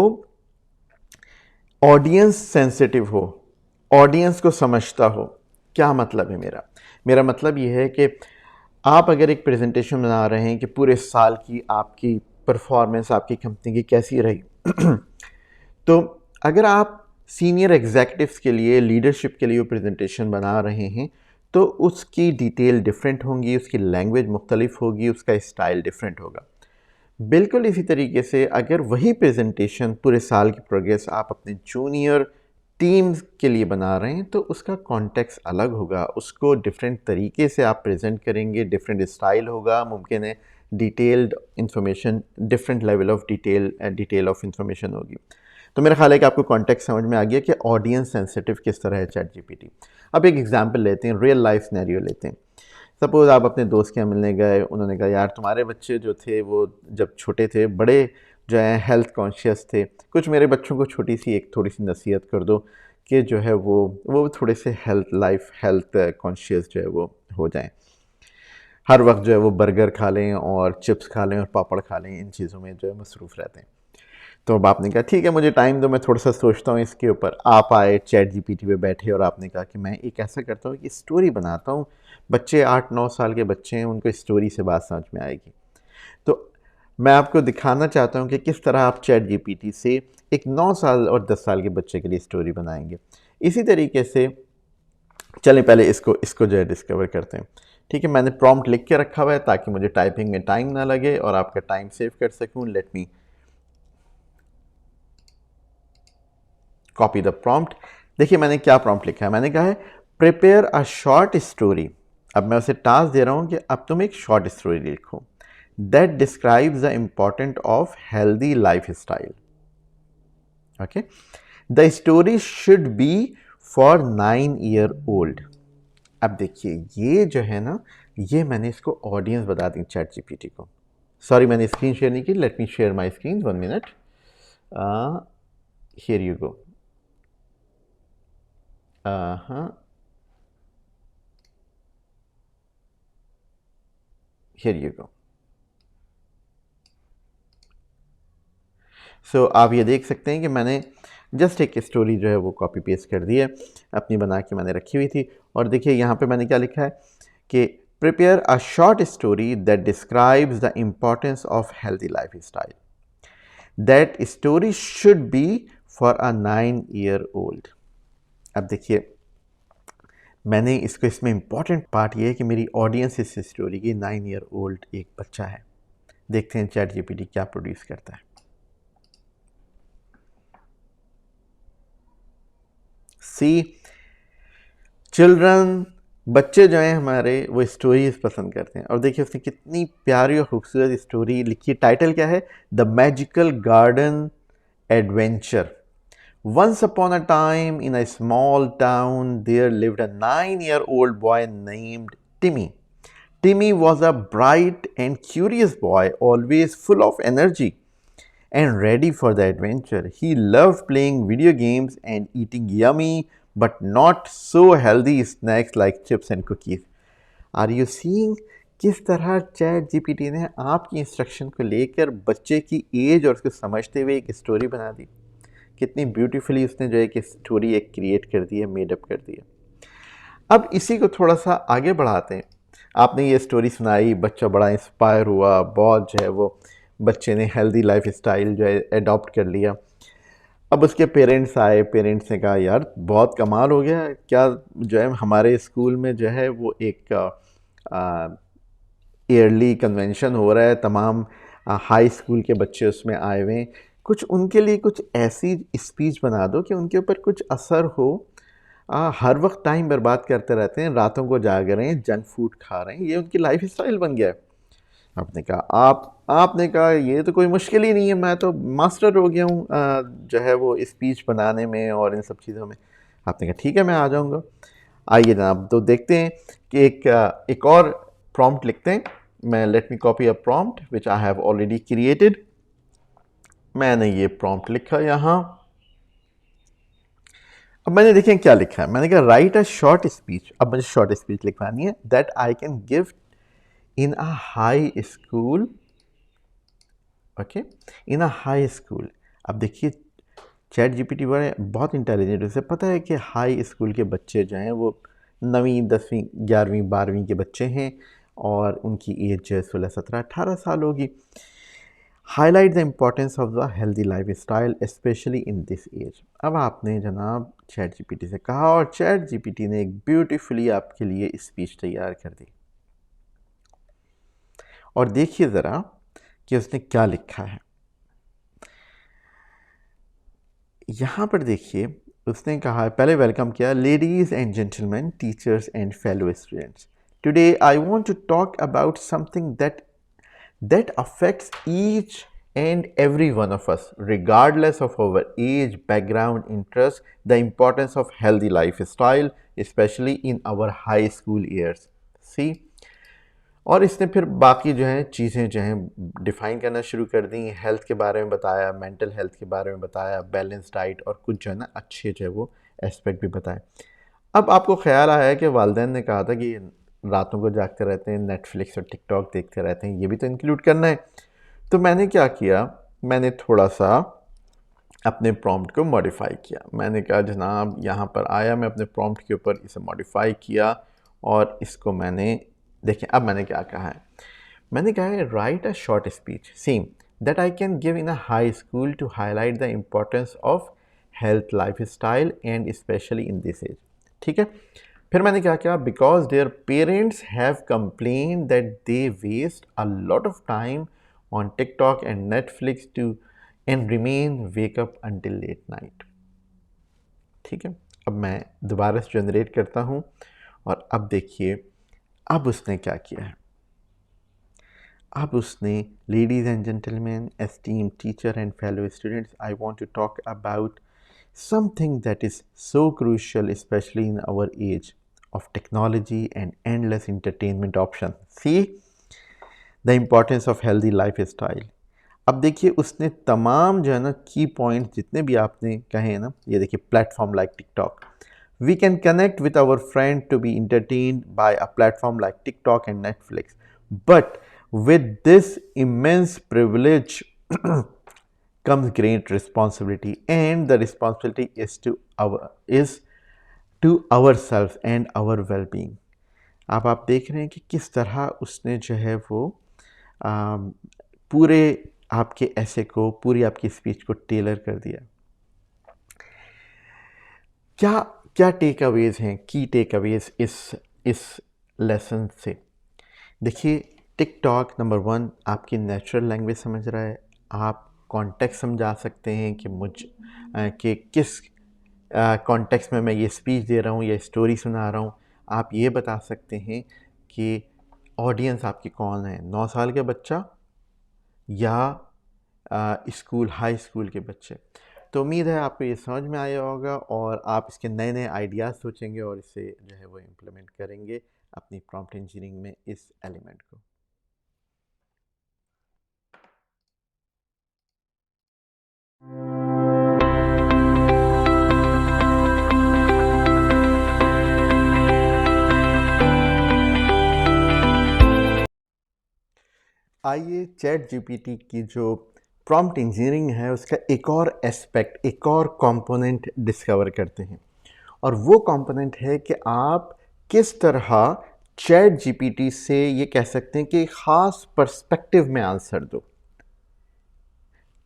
ऑडियंस सेंसिटिव हो, ऑडियंस को समझता हो। क्या मतलब है मेरा? मेरा मतलब ये है कि आप अगर एक प्रेजेंटेशन बना रहे हैं कि पूरे साल की आपकी परफॉर्मेंस आपकी कंपनी की कैसी रही तो अगर आप सीनियर एग्जीक्यूटिव्स के लिए, लीडरशिप के लिए वो प्रेजेंटेशन बना रहे हैं तो उसकी डिटेल डिफरेंट होंगी, उसकी लैंग्वेज मुख्तलिफ होगी, उसका स्टाइल डिफरेंट होगा। बिल्कुल इसी तरीके से अगर वही प्रेजेंटेशन पूरे साल की प्रोग्रेस आप अपने जूनियर टीम्स के लिए बना रहे हैं तो उसका कॉन्टेक्स्ट अलग होगा, उसको डिफरेंट तरीके से आप प्रेजेंट करेंगे, डिफरेंट स्टाइल होगा, मुमकिन है detailed information, different level of detail of information होगी। तो मेरा ख्याल है कि आपको कॉन्टेक्स्ट समझ में आ गया कि ऑडियंस सेंसिटिव किस तरह है चैट जीपीटी। अब एक एग्जांपल लेते हैं, रियल लाइफ सिनेरियो लेते हैं। सपोज़ आप अपने दोस्त के यहाँ मिलने गए, उन्होंने कहा यार तुम्हारे बच्चे जो थे वो जब छोटे थे बड़े जो है हेल्थ कॉन्शियस थे, कुछ मेरे बच्चों को छोटी सी एक थोड़ी सी नसीहत कर दो कि जो है वो थोड़े से हेल्थ कॉन्शियस जो है वो हो जाएं, हर वक्त जो है वो बर्गर खा लें और चिप्स खा लें और पापड़ खा लें, इन चीज़ों में जो है मसरूफ़ रहते हैं। तो अब आपने कहा ठीक है मुझे टाइम दो, मैं थोड़ा सा सोचता हूँ इसके ऊपर। आप आए चैट जीपीटी पे बैठे और आपने कहा कि मैं एक ऐसा करता हूँ कि स्टोरी बनाता हूँ, बच्चे 8-9 साल के बच्चे हैं, उनको स्टोरी से बात समझ में आएगी। तो मैं आपको दिखाना चाहता हूँ कि किस तरह आप चैट जीपीटी से एक 9 साल और 10 साल के बच्चे के लिए स्टोरी बनाएंगे। इसी तरीके से चलें पहले इसको जो है डिस्कवर करते हैं। ठीक है, मैंने प्रॉम्प्ट लिख के रखा हुआ है ताकि मुझे टाइपिंग में टाइम ना लगे और आपका टाइम सेव कर सकूँ। Let me copy the prompt. देखिए मैंने क्या प्रॉम्प्ट लिखा है, मैंने कहा है प्रिपेयर अ शॉर्ट स्टोरी। अब मैं उसे टास्क दे रहा हूँ कि अब तुम एक शॉर्ट स्टोरी लिखो that describes the important of healthy life style. Okay, the story should be for 9-year-old। अब देखिए ये जो है ना, ये मैंने इसको ऑडियंस बता दी चैट जीपीटी को। सॉरी मैंने स्क्रीन शेयर नहीं की, let me share my screen, 1 minute. Here you go. Here you go. So आप ये देख सकते हैं कि मैंने जस्ट एक स्टोरी जो है वो कॉपी पेस्ट कर दी है, अपनी बना के मैंने रखी हुई थी। और देखिए यहाँ पे मैंने क्या लिखा है कि prepare a short story that describes the importance of healthy life style. That story should be for a 9-year-old। अब देखिए मैंने इसमें इम्पॉर्टेंट पार्ट ये है कि मेरी ऑडियंस इस स्टोरी की 9-year-old एक बच्चा है। देखते हैं चैट जीपीटी क्या प्रोड्यूस करता है। सी चिल्ड्रन, बच्चे जो हैं हमारे वो स्टोरीज पसंद करते हैं। और देखिए उसने कितनी प्यारी और खूबसूरत स्टोरी लिखी। टाइटल क्या है? The magical garden adventure. Once upon a time in a small town there lived a 9-year-old boy named Timmy. Timmy was a bright and curious boy, always full of energy and ready for the adventure. He loved playing video games and eating yummy but not so healthy snacks like chips and cookies. Are you seeing किस तरह chat GPT ने आपकी instruction को लेकर बच्चे की as और उसको समझते हुए एक स्टोरी बना दी। कितनी ब्यूटीफुली उसने जो है कि स्टोरी एक क्रिएट कर दी है, मेडअप कर दी है। अब इसी को थोड़ा सा आगे बढ़ाते हैं। आपने ये स्टोरी सुनाई, बच्चा बड़ा इंस्पायर हुआ, बहुत जो है वो बच्चे ने हेल्दी लाइफ स्टाइल जो है अडॉप्ट कर लिया। अब उसके पेरेंट्स आए, पेरेंट्स ने कहा यार बहुत कमाल हो गया, क्या जो है हमारे स्कूल में जो है वो एक ईयरली कन्वेंशन हो रहा है, तमाम हाई स्कूल के बच्चे उसमें आए हुए हैं, कुछ उनके लिए कुछ ऐसी स्पीच बना दो कि उनके ऊपर कुछ असर हो। हर वक्त टाइम बर्बाद करते रहते हैं, रातों को जाग रहे हैं, जंक फूड खा रहे हैं, ये उनकी लाइफ स्टाइल बन गया है। आपने कहा आपने कहा ये तो कोई मुश्किल ही नहीं है, मैं तो मास्टर हो गया हूँ जो है वो स्पीच बनाने में और इन सब चीज़ों में। आपने कहा ठीक है मैं आ जाऊँगा। आइए जनाब, तो देखते हैं कि एक और प्रॉम्प्ट लिखते हैं। मैं let me copy a prompt which I have already created. मैंने ये प्रॉम्प्ट लिखा यहाँ। अब मैंने देखें क्या लिखा है। मैंने कहा राइट अ शॉर्ट स्पीच। अब मुझे शॉर्ट स्पीच लिखवानी है that I can give in a high school. Okay, in a high school. अब देखिए चैट जीपीटी बहुत इंटेलिजेंट, उसे पता है कि हाई स्कूल के बच्चे जो हैं वो 9वीं 10वीं 11वीं 12वीं के बच्चे हैं और उनकी एज जो है 16 17 18 साल होगी। Highlight the importance of the healthy lifestyle specially in this age. अब आपने जनाब चैट जीपीटी से कहा और चैट जीपीटी ने एक ब्यूटीफुली आपके लिए स्पीच तैयार कर दी। और देखिए ज़रा कि उसने क्या लिखा है। यहाँ पर देखिए उसने कहा, पहले वेलकम किया, ladies and gentleman, teachers and fellow students, today I want to talk about something that affects each and every one of us, regardless of our age, background, interest, the importance of healthy lifestyle, especially in our high school years. See? और इसने फिर बाकी जो हैं चीज़ें जो हैं define करना शुरू कर दी। हेल्थ के बारे में बताया, मेंटल हेल्थ के बारे में बताया, बैलेंस डाइट और कुछ जो है ना अच्छे जो है वो एस्पेक्ट भी बताए। अब आपको ख्याल आया कि वालिदैन ने कहा था कि रातों को जागते रहते हैं, नेटफ्लिक्स और टिकटॉक देखते रहते हैं, ये भी तो इंक्लूड करना है। तो मैंने क्या किया, मैंने थोड़ा सा अपने प्रॉम्प्ट को मॉडिफाई किया। मैंने कहा जनाब यहाँ पर आया, मैं अपने प्रॉम्प्ट के ऊपर इसे मॉडिफाई किया और इसको मैंने देखें अब मैंने क्या कहा है। मैंने कहा है write a short speech same that I can give in a high school to highlight the importance of health lifestyle and specially in this age. ठीक है, फिर मैंने क्या किया, because their parents have complain that they waste a lot of time on TikTok and Netflix to and remain wake up until late night. ठीक है, अब मैं दोबारा से जनरेट करता हूँ और अब देखिए अब उसने क्या किया है। अब उसने ladies and gentleman, esteem teacher and fellow students, I want to talk about something that is so crucial especially in our age of technology and endless entertainment options. See the importance of healthy lifestyle. अब देखिए उसने तमाम जो है ना की points जितने भी आपने कहे हैं ना, ये देखिए platform like TikTok, we can connect with our friend to be entertained by a platform like TikTok and Netflix, but with this immense privilege comes great responsibility, and the responsibility is to ourselves and our well-being. अब आप देख रहे हैं कि किस तरह उसने जो है वो पूरे आपके ऐसे को, पूरी आपकी स्पीच को टेलर कर दिया। क्या क्या टेक अवेज हैं, की टेक अवेज इस लेसन से। देखिए टिकटॉक नंबर 1 आपकी नेचुरल लैंग्वेज समझ रहा है, आप कॉन्टेक्स्ट समझा सकते हैं कि किस कॉन्टेक्स्ट में मैं ये स्पीच दे रहा हूँ या स्टोरी सुना रहा हूँ। आप ये बता सकते हैं कि ऑडियंस आपकी कौन है, 9 साल का बच्चा या स्कूल हाई स्कूल के बच्चे। तो उम्मीद है आपको ये समझ में आया होगा और आप इसके नए नए आइडियाज़ सोचेंगे और इसे जो है वो इम्प्लीमेंट करेंगे अपनी प्रॉम्प्ट इंजीनियरिंग में इस एलिमेंट को। आइए चैट जीपीटी की जो प्रॉम्प्ट इंजीनियरिंग है उसका एक और एस्पेक्ट, एक और कंपोनेंट डिस्कवर करते हैं। और वो कंपोनेंट है कि आप किस तरह चैट जीपीटी से ये कह सकते हैं कि ख़ास पर्सपेक्टिव में आंसर दो।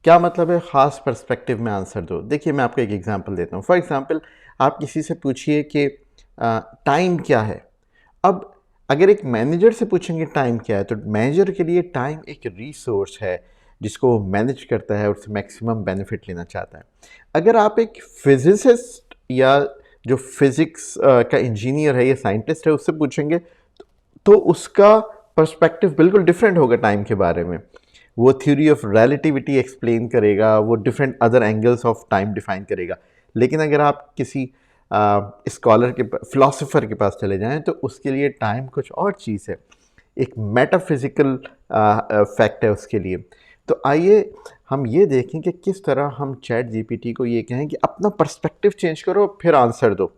क्या मतलब है ख़ास पर्सपेक्टिव में आंसर दो? देखिए मैं आपको एक एग्जांपल देता हूँ। फॉर एग्जांपल आप किसी से पूछिए कि टाइम क्या है? अब अगर एक मैनेजर से पूछेंगे टाइम क्या है, तो मैनेजर के लिए टाइम एक रिसोर्स है जिसको वो मैनेज करता है और उससे मैक्सिमम बेनिफिट लेना चाहता है। अगर आप एक फिजिसिस्ट या जो फिजिक्स का इंजीनियर है या साइंटिस्ट है उससे पूछेंगे तो उसका पर्सपेक्टिव बिल्कुल डिफरेंट होगा टाइम के बारे में। वो थ्योरी ऑफ रिलेटिविटी एक्सप्लेन करेगा, वो different other angles of time define करेगा। लेकिन अगर आप किसी स्कॉलर के फिलोसोफर के पास चले जाएं तो उसके लिए टाइम कुछ और चीज़ है, एक मेटाफिजिकल फैक्ट है उसके लिए। तो आइए हम ये देखें कि किस तरह हम चैट जीपीटी को ये कहें कि अपना पर्सपेक्टिव चेंज करो फिर आंसर दो।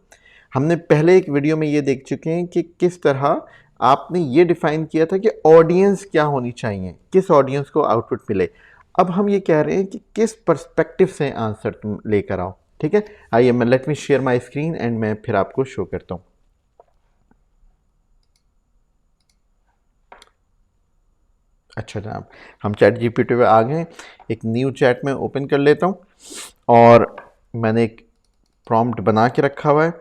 हमने पहले एक वीडियो में ये देख चुके हैं कि किस तरह आपने ये डिफाइन किया था कि ऑडियंस क्या होनी चाहिए, किस ऑडियंस को आउटपुट मिले। अब हम ये कह रहे हैं कि किस पर्सपेक्टिव से आंसर तुम लेकर आओ। ठीक है, आइए मैं late me share my screen and मैं फिर आपको शो करता हूँ। अच्छा जनाब, हम चैट जीपीटी पे आ गए। एक न्यू चैट में ओपन कर लेता हूँ और मैंने एक प्रॉम्प्ट बना के रखा हुआ है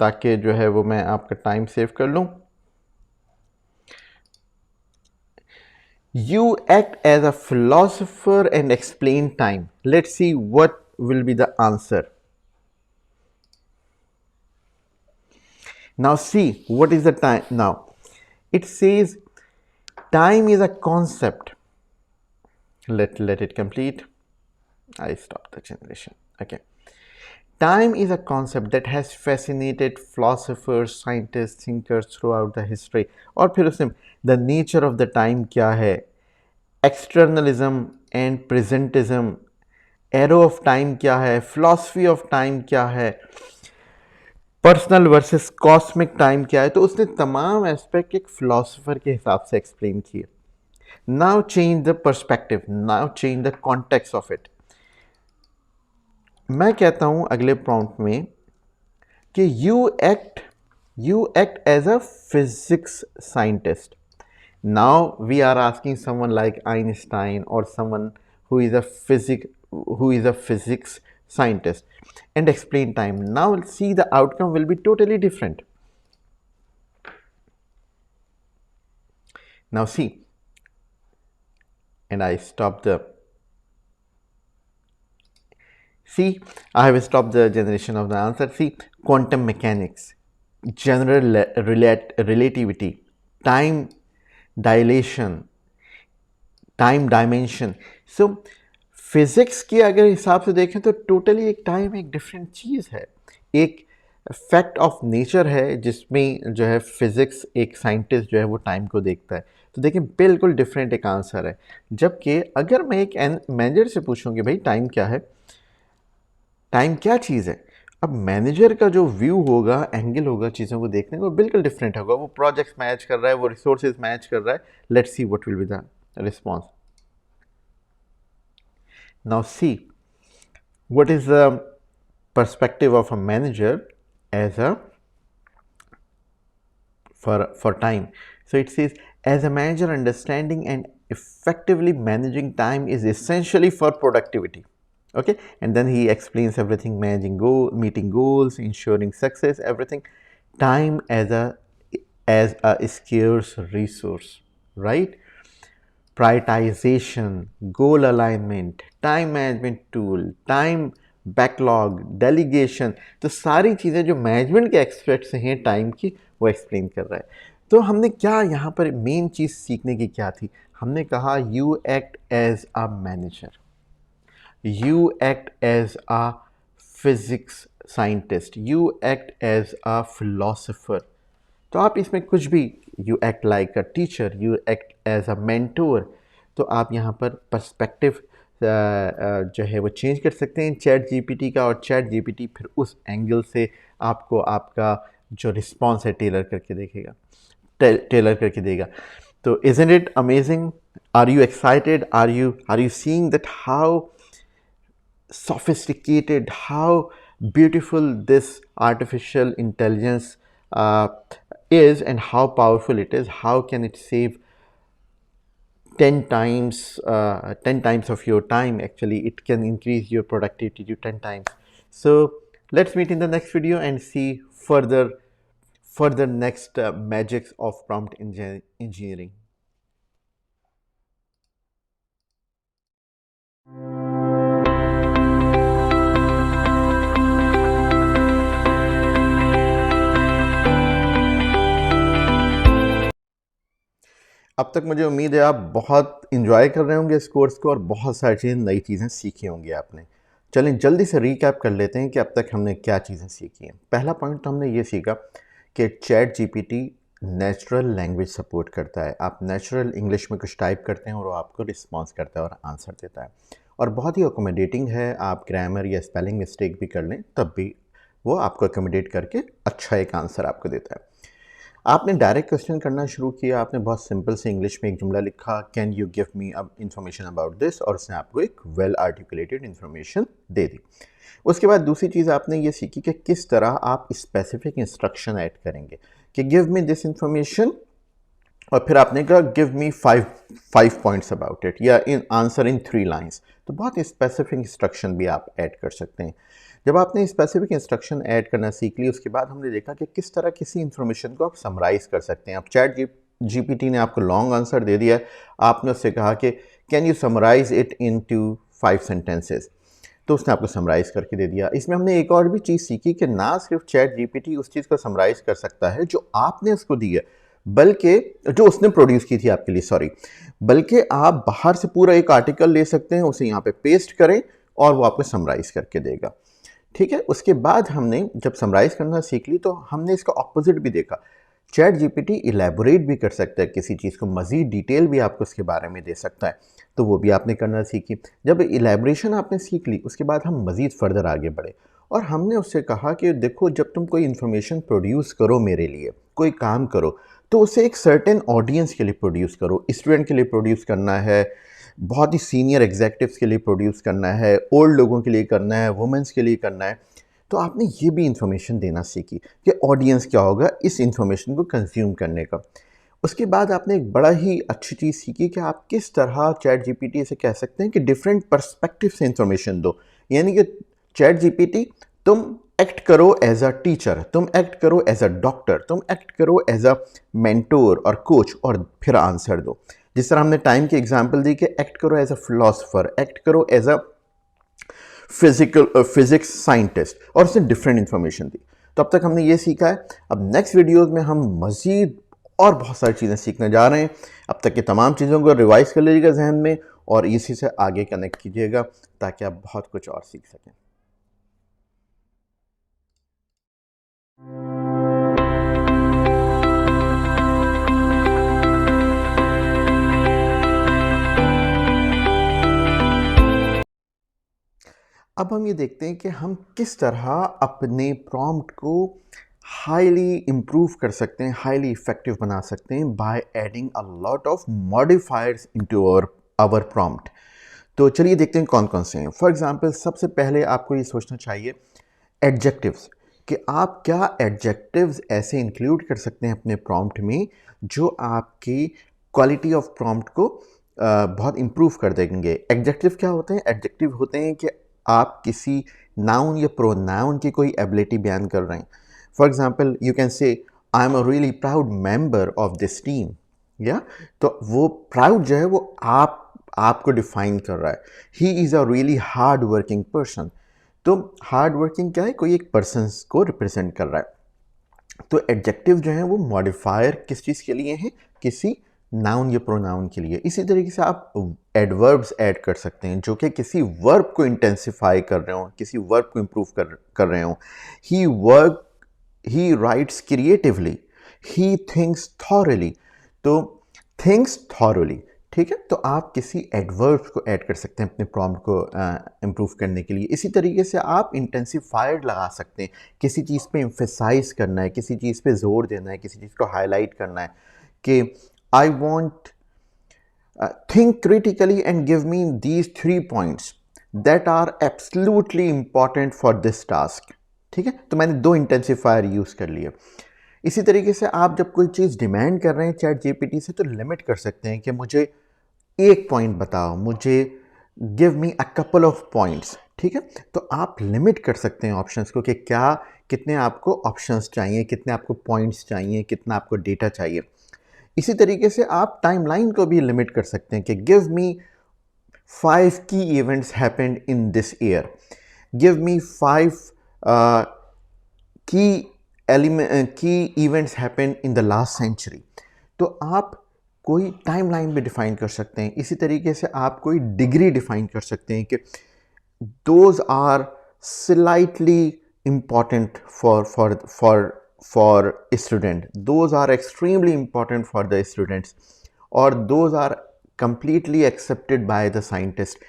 ताकि जो है वो मैं आपका टाइम सेव कर लूँ। You act as a philosopher and explain time. Let's see what will be the answer. Now see what is the time now. It says time is a concept. Let it complete. I stop the generation. Okay. Time is a concept that has fascinated philosophers, scientists, thinkers throughout the history. और फिर उसमें the nature of the time क्या है, externalism and presentism, arrow of time क्या है, philosophy of time क्या है, personal versus cosmic time क्या है। तो उसने तमाम एस्पेक्ट एक फिलोसोफर के हिसाब से एक्सप्लेन किए। Now change the perspective, now change the context of it. मैं कहता हूं अगले प्रॉम्प्ट में कि you act as a physics scientist. Now we are asking someone like Einstein or someone who is a physics scientist and explain time. Now see the outcome will be totally different. Now see, and I stop the see I have stopped the generation of the answer. See, quantum mechanics, general relativity, time dilation, time dimension. So physics के अगर हिसाब से देखें तो totally एक time एक different चीज़ है, एक फैक्ट ऑफ नेचर है जिसमें जो है फिज़िक्स एक साइंटिस्ट जो है वो टाइम को देखता है। तो देखिए बिल्कुल डिफरेंट एक आंसर है। जबकि अगर मैं एक मैनेजर से पूछूं कि भाई टाइम क्या है, टाइम क्या चीज़ है, अब मैनेजर का जो व्यू होगा, एंगल होगा चीज़ों को देखने का, बिल्कुल डिफरेंट होगा। वो प्रोजेक्ट्स मैच कर रहा है, वो रिसोर्सेज मैच कर रहा है। Let's see what will be the response. Now see what is the perspective of a manager as a for time. So it says as a manager, understanding and effectively managing time is essentially for productivity. Okay, and then he explains everything: managing meeting goals, ensuring success, everything. Time as a scarce resource, right? Prioritization, goal alignment, time management tool, time backlog, delegation. तो सारी चीज़ें जो management के aspects हैं time की वो explain कर रहा है। तो हमने क्या यहाँ पर मेन चीज़ सीखने की क्या थी? हमने कहा you act as a manager, you act as a physics scientist, you act as a philosopher. तो आप इसमें कुछ भी, you act like a teacher, you act as a mentor. तो आप यहाँ पर पर्सपेक्टिव जो है वो चेंज कर सकते हैं चैट जीपीटी का, और चैट जीपीटी फिर उस एंगल से आपको आपका जो रिस्पॉन्स है टेलर करके देगा। तो isn't it amazing? Are you excited? Are you seeing that how sophisticated, how beautiful this artificial intelligence is, and how powerful it is? How can it save 10 times of your time? Actually, it can increase your productivity to 10 times. So let's meet in the next video and see further next magics of prompt engineering. अब तक मुझे उम्मीद है आप बहुत enjoy कर रहे होंगे इस कोर्स को और बहुत सारी चीज़ें, नई चीज़ें सीखी होंगी आपने। चलें जल्दी से रीकैप कर लेते हैं कि अब तक हमने क्या चीज़ें सीखी हैं। पहला पॉइंट तो हमने ये सीखा कि chat GPT natural language support करता है। आप नेचुरल इंग्लिश में कुछ टाइप करते हैं और वो आपको रिस्पॉन्स करता है और आंसर देता है, और बहुत ही अकोमोडेटिंग है। आप ग्रामर या स्पेलिंग मिस्टेक भी कर लें तब भी वो आपको अकोमोडेट करके अच्छा एक आंसर आपको देता है। आपने डायरेक्ट क्वेश्चन करना शुरू किया, आपने बहुत सिंपल से इंग्लिश में एक जुमला लिखा, can you give me information about this, और उसने आपको एक वेल आर्टिकुलेटेड इन्फॉर्मेशन दे दी। उसके बाद दूसरी चीज़ आपने ये सीखी कि किस तरह आप स्पेसिफिक इंस्ट्रक्शन ऐड करेंगे कि गिव मी दिस इंफॉर्मेशन, और फिर आपने कहा give me five points about it, या इन आंसर इन 3 लाइन्स। तो बहुत स्पेसिफिक इंस्ट्रक्शन भी आप ऐड कर सकते हैं। जब आपने स्पेसिफिक इंस्ट्रक्शन ऐड करना सीख ली, उसके बाद हमने देखा कि किस तरह किसी इंफॉर्मेशन को आप समराइज़ कर सकते हैं। अब चैट जीपीटी ने आपको लॉन्ग आंसर दे दिया है, आपने उससे कहा कि can you summarise it into 5 sentences, तो उसने आपको समराइज़ करके दे दिया। इसमें हमने एक और भी चीज़ सीखी कि ना सिर्फ चैट जीपीटी उस चीज़ को समराइज़ कर सकता है जो आपने उसको दी है, बल्कि जो उसने प्रोड्यूस की थी आपके लिए, सॉरी, बल्कि आप बाहर से पूरा एक आर्टिकल ले सकते हैं, उसे यहाँ पे पेस्ट करें और वो आपको समराइज़ करके देगा। ठीक है, उसके बाद हमने जब समराइज़ करना सीख ली तो हमने इसका ऑपोजिट भी देखा। चैट जीपीटी इलेबोरेट भी कर सकता है किसी चीज़ को, मज़ीद डिटेल भी आपको उसके बारे में दे सकता है, तो वो भी आपने करना सीखी। जब इलेबोरेशन आपने सीख ली, उसके बाद हम मज़ीद फर्दर आगे बढ़े और हमने उससे कहा कि देखो, जब तुम कोई इन्फॉर्मेशन प्रोड्यूस करो मेरे लिए, कोई काम करो, तो उसे एक सर्टेन ऑडियंस के लिए प्रोड्यूस करो। स्टूडेंट के लिए प्रोड्यूस करना है, बहुत ही सीनियर एग्जेक्टिव्स के लिए प्रोड्यूस करना है, ओल्ड लोगों के लिए करना है, वुमेंस के लिए करना है। तो आपने ये भी इंफॉर्मेशन देना सीखी कि ऑडियंस क्या होगा इस इंफॉर्मेशन को कंज्यूम करने का। उसके बाद आपने एक बड़ा ही अच्छी चीज़ सीखी कि आप किस तरह चैट जीपीटी से कह सकते हैं कि डिफरेंट पर्सपेक्टिव से इंफॉर्मेशन दो। यानी कि चैट जीपीटी, तुम एक्ट करो एज अ टीचर, तुम एक्ट करो एज अ डॉक्टर, तुम एक्ट करो एज अ मेंटोर और कोच, और फिर आंसर दो। जिस तरह हमने टाइम की एग्जांपल दी कि एक्ट करो एज अ फिलोसोफर, एक्ट करो एज अ फिजिक्स साइंटिस्ट, और उसने डिफरेंट इंफॉर्मेशन दी। तो अब तक हमने ये सीखा है। अब नेक्स्ट वीडियोस में हम मज़ीद और बहुत सारी चीज़ें सीखने जा रहे हैं। अब तक की तमाम चीज़ों को रिवाइज कर लीजिएगा जहन में और इसी से आगे कनेक्ट कीजिएगा ताकि आप बहुत कुछ और सीख सकें। अब हम ये देखते हैं कि हम किस तरह अपने प्रॉम्प्ट को हाईली इम्प्रूव कर सकते हैं, हाईली इफ़ेक्टिव बना सकते हैं by adding a lot of modifiers into our prompt. तो चलिए देखते हैं कौन कौन से हैं। फॉर एग्जांपल, सबसे पहले आपको ये सोचना चाहिए एडजेक्टिव्स, कि आप क्या एडजेक्टिव्स ऐसे इंक्लूड कर सकते हैं अपने प्रॉम्प्ट में जो आपकी क्वालिटी ऑफ प्रॉम्प्ट को बहुत इम्प्रूव कर देंगे। एडजेक्टिव क्या होते हैं? एडजेक्टिव होते हैं कि आप किसी नाउन या प्रोनाउन की कोई एबिलिटी बयान कर रहे हैं। For example, you can say I am a really proud member of this team, या तो वो प्राउड जो है वो आपको डिफाइन कर रहा है। He is a really hard working person, तो हार्ड वर्किंग क्या है? कोई एक पर्सन को रिप्रेजेंट कर रहा है। तो एडजेक्टिव जो है वो मॉडिफायर किस चीज़ के लिए है? किसी नाउन या प्रोनाउन के लिए। इसी तरीके से आप एडवर्ब्स ऐड कर सकते हैं जो कि किसी वर्ब को इंटेंसिफाई कर रहे हो, किसी वर्ब को इम्प्रूव कर रहे हो। ही rights creatively, he thinks thoroughly, तो थिंक्स थॉरली, ठीक है। तो आप किसी एडवर्ब्स को ऐड कर सकते हैं अपने प्रॉम्प्ट को इम्प्रूव करने के लिए। इसी तरीके से आप इंटेंसिफायर लगा सकते हैं, किसी चीज़ पे एम्फेसाइज करना है, किसी चीज़ पे जोर देना है, किसी चीज़ को हाईलाइट करना है कि I want think critically and give me these 3 points that are absolutely important for this task. ठीक है, तो मैंने 2 इंटेंसिफायर यूज़ कर लिए। इसी तरीके से आप जब कोई चीज़ डिमांड कर रहे हैं चैट जीपीटी से तो लिमिट कर सकते हैं कि मुझे 1 पॉइंट बताओ, मुझे give me a couple of points. ठीक है, तो आप लिमिट कर सकते हैं ऑप्शंस को कि क्या कितने आपको ऑप्शंस चाहिए, कितने आपको पॉइंट्स चाहिए, कितना आपको डेटा चाहिए। इसी तरीके से आप टाइमलाइन को भी लिमिट कर सकते हैं कि give me 5 key events happened in this year, give me 5 key events happened in the last century. तो आप कोई टाइमलाइन भी डिफाइन कर सकते हैं। इसी तरीके से आप कोई डिग्री डिफाइन कर सकते हैं कि those are slightly important for a student, those are extremely important for the students, or those are completely accepted by the scientist।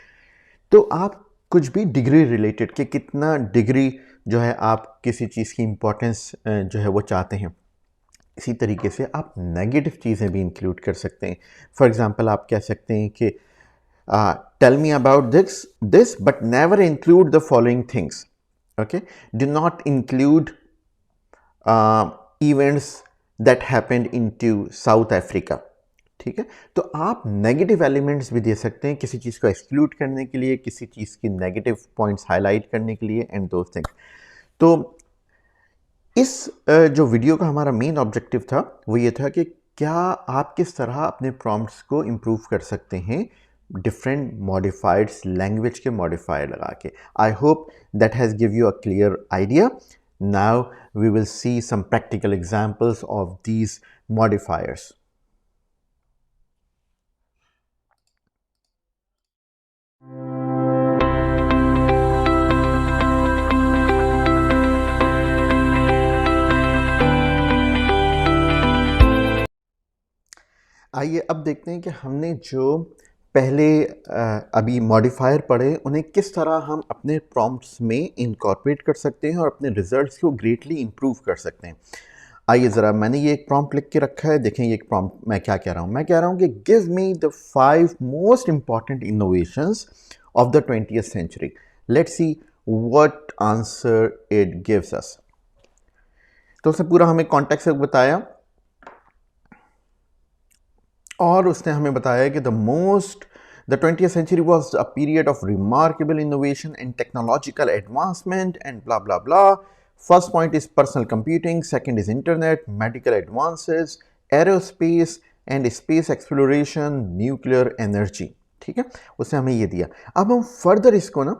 तो आप कुछ भी डिग्री रिलेटेड कि कितना डिग्री जो है आप किसी चीज़ की इम्पोर्टेंस जो है वो चाहते हैं। इसी तरीके से आप नेगेटिव चीज़ें भी इंक्लूड कर सकते हैं। फॉर एग्जांपल आप कह सकते हैं कि tell me about this but never include the following things. Okay, do not include events that happened into South Africa। ठीक है, तो आप नेगेटिव एलिमेंट्स भी दे सकते हैं किसी चीज़ को एक्सक्लूड करने के लिए, किसी चीज़ की नेगेटिव पॉइंट्स हाईलाइट करने के लिए एंड दोज थिंग्स। तो इस जो वीडियो का हमारा मेन ऑब्जेक्टिव था वो ये था कि क्या आप किस तरह अपने प्रॉम्प्ट्स को इम्प्रूव कर सकते हैं डिफरेंट मॉडिफाइड्स लैंग्वेज के मॉडिफायर लगा के। I hope that has give you a clear idea. Now we will see some practical examples of these modifiers. आइए अब देखते हैं कि हमने जो पहले अभी मॉडिफायर पढ़े उन्हें किस तरह हम अपने प्रॉम्प्ट्स में इनकॉर्पोरेट कर सकते हैं और अपने रिजल्ट्स को ग्रेटली इम्प्रूव कर सकते हैं। आइए ज़रा, मैंने ये एक प्रॉम्प्ट लिख के रखा है, देखें ये एक प्रॉम्प्ट मैं क्या कह रहा हूँ। मैं कह रहा हूँ कि give me the 5 most important innovations of the 20th century. Let's see what answer it gives us. तो उसने पूरा हमें कॉन्टेक्स्ट बताया और उसने हमें बताया कि the 20th century was a period of remarkable innovation and technological advancement and blah blah blah. First point is personal computing, second is internet, medical advances, aerospace and space exploration, nuclear energy। ठीक है, उसने हमें ये दिया। अब हम further इसको ना,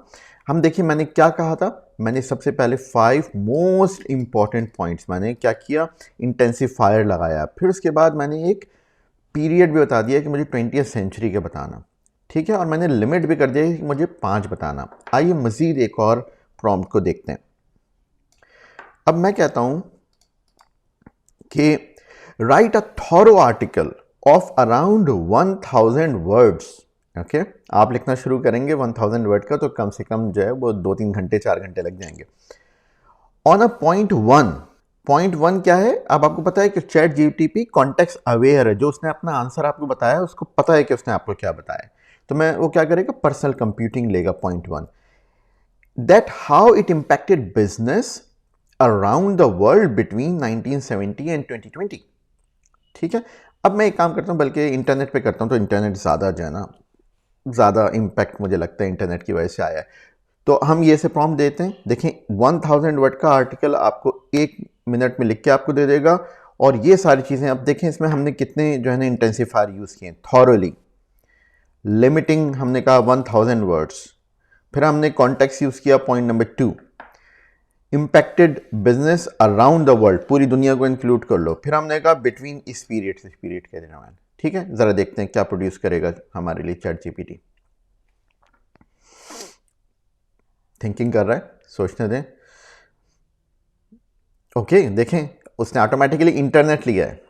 हम देखिए मैंने क्या कहा था। मैंने सबसे पहले 5 मोस्ट इंपॉर्टेंट पॉइंट्स मैंने क्या किया, इंटेंसिफायर लगाया। फिर उसके बाद मैंने एक पीरियड भी बता दिया कि मुझे 20th सेंचुरी के बताना। ठीक है, और मैंने लिमिट भी कर दिया कि मुझे 5 बताना। आइए मज़ीद एक और प्रॉम्प्ट को देखते हैं। अब मैं कहता हूं कि right a thorough article of around 1000 words. Okay, आप लिखना शुरू करेंगे 1000 वर्ड का तो कम से कम जो है वो 2-3 घंटे 4 घंटे लग जाएंगे। ऑन अ पॉइंट वन क्या है? अब आपको पता है कि चैट जीपीटी कॉन्टेक्स्ट अवेयर है। जो उसने अपना आंसर आपको बताया उसको पता है कि उसने आपको क्या बताया, तो मैं वो क्या करेगा, पर्सनल कंप्यूटिंग लेगा। Point 1 that how it impacted business around the world between 1970 and 2020। ठीक है, अब मैं एक काम करता हूँ, बल्कि इंटरनेट पे करता हूँ, तो इंटरनेट ज़्यादा जो है ना, ज़्यादा इम्पैक्ट मुझे लगता है इंटरनेट की वजह से आया है। तो हम ये से प्रॉम्प्ट देते हैं, देखें 1000 वर्ड का आर्टिकल आपको 1 मिनट में लिख के आपको दे देगा। और ये सारी चीज़ें अब देखें इसमें हमने कितने जो है ना इंटेंसिफायर यूज़ किए हैं। थॉरोली लिमिटिंग हमने कहा 1000 वर्ड्स, फिर हमने कॉन्टेक्स्ट यूज़ किया point number 2, impacted business around the world, पूरी दुनिया को इंक्लूड कर लो, फिर हमने कहा बिटवीन इस पीरियड से इस पीरियड के दरमियान। ठीक है, ज़रा देखते हैं क्या प्रोड्यूस करेगा हमारे लिए चैट जीपीटी। थिंकिंग कर रहा है, सोचने दें। ओके, देखें उसने ऑटोमेटिकली इंटरनेट लिया है।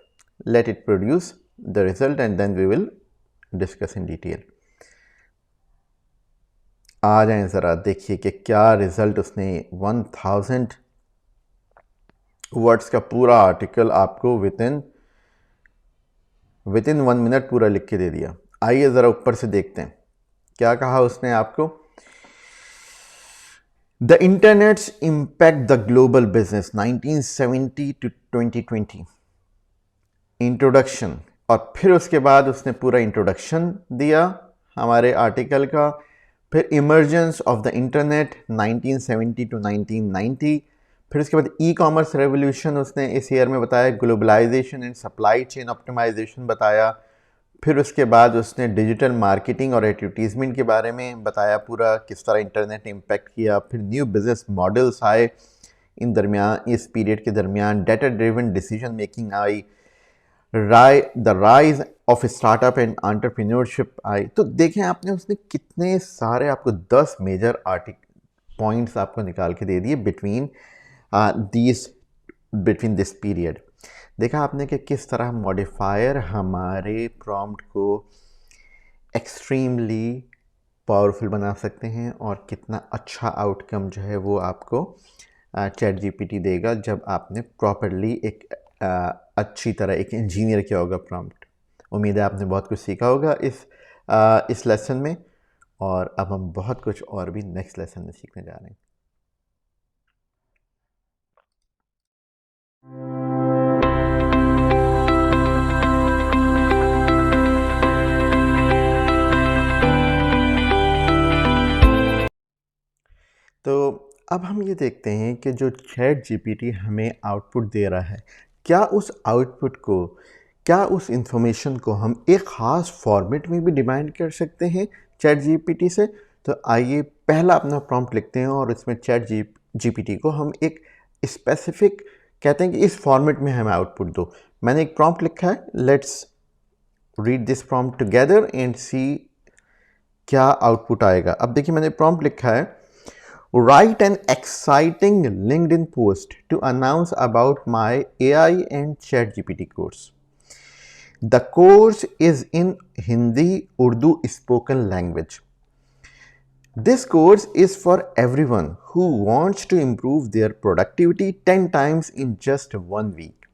Let it produce the result and then we will discuss in detail. आ जाएं ज़रा, देखिए कि क्या रिजल्ट उसने 1000 वर्ड्स का पूरा आर्टिकल आपको विद इन 1 मिनट पूरा लिख के दे दिया। आइए ज़रा ऊपर से देखते हैं क्या कहा उसने आपको। The internet's impact the global business 1970 to 2020 introduction. और फिर उसके बाद उसने पूरा इंट्रोडक्शन दिया हमारे आर्टिकल का। फिर emergence of the internet 1970 to 1990। फिर उसके बाद ई कॉमर्स रेवोल्यूशन उसने इस ईयर में बताया। Globalisation and supply chain optimisation बताया। फिर उसके बाद उसने डिजिटल मार्केटिंग और एडवर्टीजमेंट के बारे में बताया पूरा, किस तरह इंटरनेट ने इम्पैक्ट किया। फिर न्यू बिजनेस मॉडल्स आए इन दरमियान, इस पीरियड के दरमियान डेटा ड्रिवन डिसीजन मेकिंग आई, the rise of startup and entrepreneurship आई। तो देखें आपने उसने कितने सारे आपको 10 मेजर पॉइंट्स आपको निकाल के दे दिए बिटवीन दिस पीरियड। देखा आपने कि किस तरह मॉडिफायर हमारे प्रॉम्प्ट को एक्सट्रीमली पावरफुल बना सकते हैं और कितना अच्छा आउटकम जो है वो आपको चैट जीपीटी देगा जब आपने प्रॉपरली एक अच्छी तरह एक इंजीनियर किया होगा प्रॉम्प्ट। उम्मीद है आपने बहुत कुछ सीखा होगा इस लेसन में, और अब हम बहुत कुछ और भी नेक्स्ट लेसन में सीखने जा रहे हैं। तो अब हम ये देखते हैं कि जो चैट जीपीटी हमें आउटपुट दे रहा है, क्या उस आउटपुट को, क्या उस इंफॉर्मेशन को हम एक ख़ास फॉर्मेट में भी डिमांड कर सकते हैं चैट जीपीटी से। तो आइए पहला अपना प्रॉम्प्ट लिखते हैं और इसमें चैट जीपीटी को हम एक स्पेसिफिक कहते हैं कि इस फॉर्मेट में हमें आउटपुट दो। मैंने एक प्रॉम्प्ट लिखा है, let's read this prompt together and see क्या आउटपुट आएगा। अब देखिए मैंने प्रॉम्प्ट लिखा है, write an exciting LinkedIn post to announce about my AI and ChatGPT course. The course is in Hindi Urdu spoken language. This course is for everyone who wants to improve their productivity 10 times in just 1 week.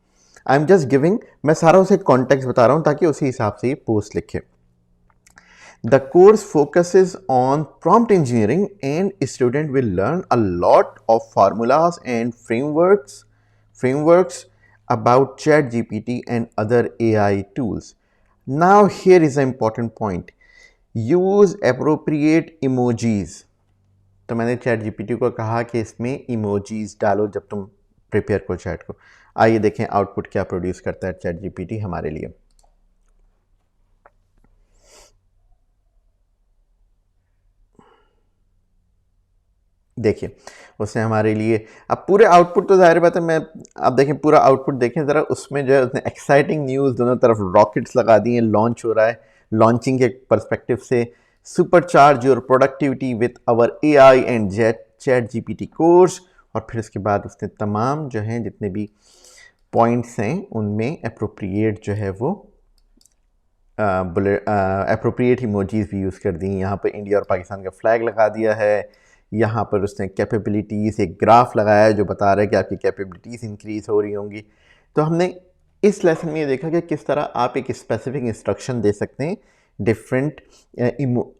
I'm just giving, मैं सारा उसे context बता रहा हूँ ताकि उसी हिसाब से ये पोस्ट लिखे। The course focuses on prompt engineering and student will learn a lot of formulas and frameworks about ChatGPT and other AI tools. Now here is an important point. Use appropriate emojis. तो मैंने ChatGPT को कहा कि इसमें emojis डालो जब तुम prepare करो चैट को। आइए देखें आउटपुट क्या प्रोड्यूस करता है ChatGPT हमारे लिए। देखिए उसने हमारे लिए अब पूरे आउटपुट तो जाहिर बात है, मैं अब देखें पूरा आउटपुट देखें ज़रा, उसमें जो है उसने एक्साइटिंग न्यूज़, दोनों तरफ रॉकेट्स लगा दिए, लॉन्च हो रहा है, लॉन्चिंग के पर्सपेक्टिव से, supercharge your productivity with our AI and chat GPT course. और फिर उसके बाद उसने तमाम जो हैं जितने भी पॉइंट्स हैं उनमें अप्रोप्रिएट जो है वो अप्रोप्रिएट इमोजीज भी यूज़ कर दी। यहाँ पर इंडिया और पाकिस्तान का फ्लैग लगा दिया है। यहाँ पर उसने कैपेबिलिटीज़ एक ग्राफ लगाया है जो बता रहा है कि आपकी कैपेबिलिटीज़ इंक्रीज़ हो रही होंगी। तो हमने इस लेसन में ये देखा कि किस तरह आप एक स्पेसिफिक इंस्ट्रक्शन दे सकते हैं डिफरेंट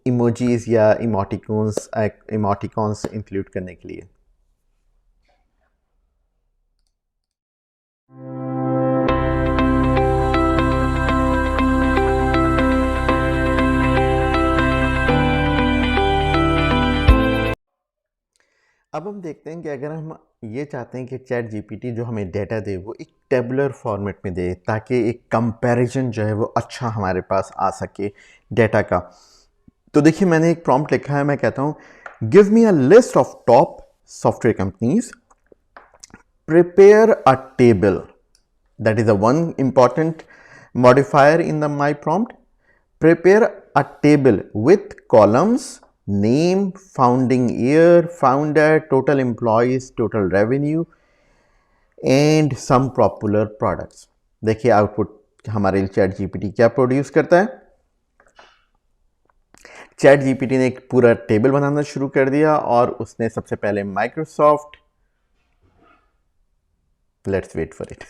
इमोजीज़ या इमोटिकॉन्स इंक्लूड करने के लिए। अब हम देखते हैं कि अगर हम ये चाहते हैं कि चैट जीपीटी जो हमें डेटा दे वो एक टेबुलर फॉर्मेट में दे ताकि एक कंपैरिजन जो है वो अच्छा हमारे पास आ सके डेटा का। तो देखिए मैंने एक प्रॉम्प्ट लिखा है, मैं कहता हूँ give me a list of top software companies, prepare a table. That is a one important modifier in my prompt. Prepare a table with columns, name, founding year, founder, total employees, total revenue and some popular products. देखिए output हमारे chat GPT क्या produce करता है। Chat GPT ने एक पूरा table बनाना शुरू कर दिया और उसने सबसे पहले Microsoft let's wait for it.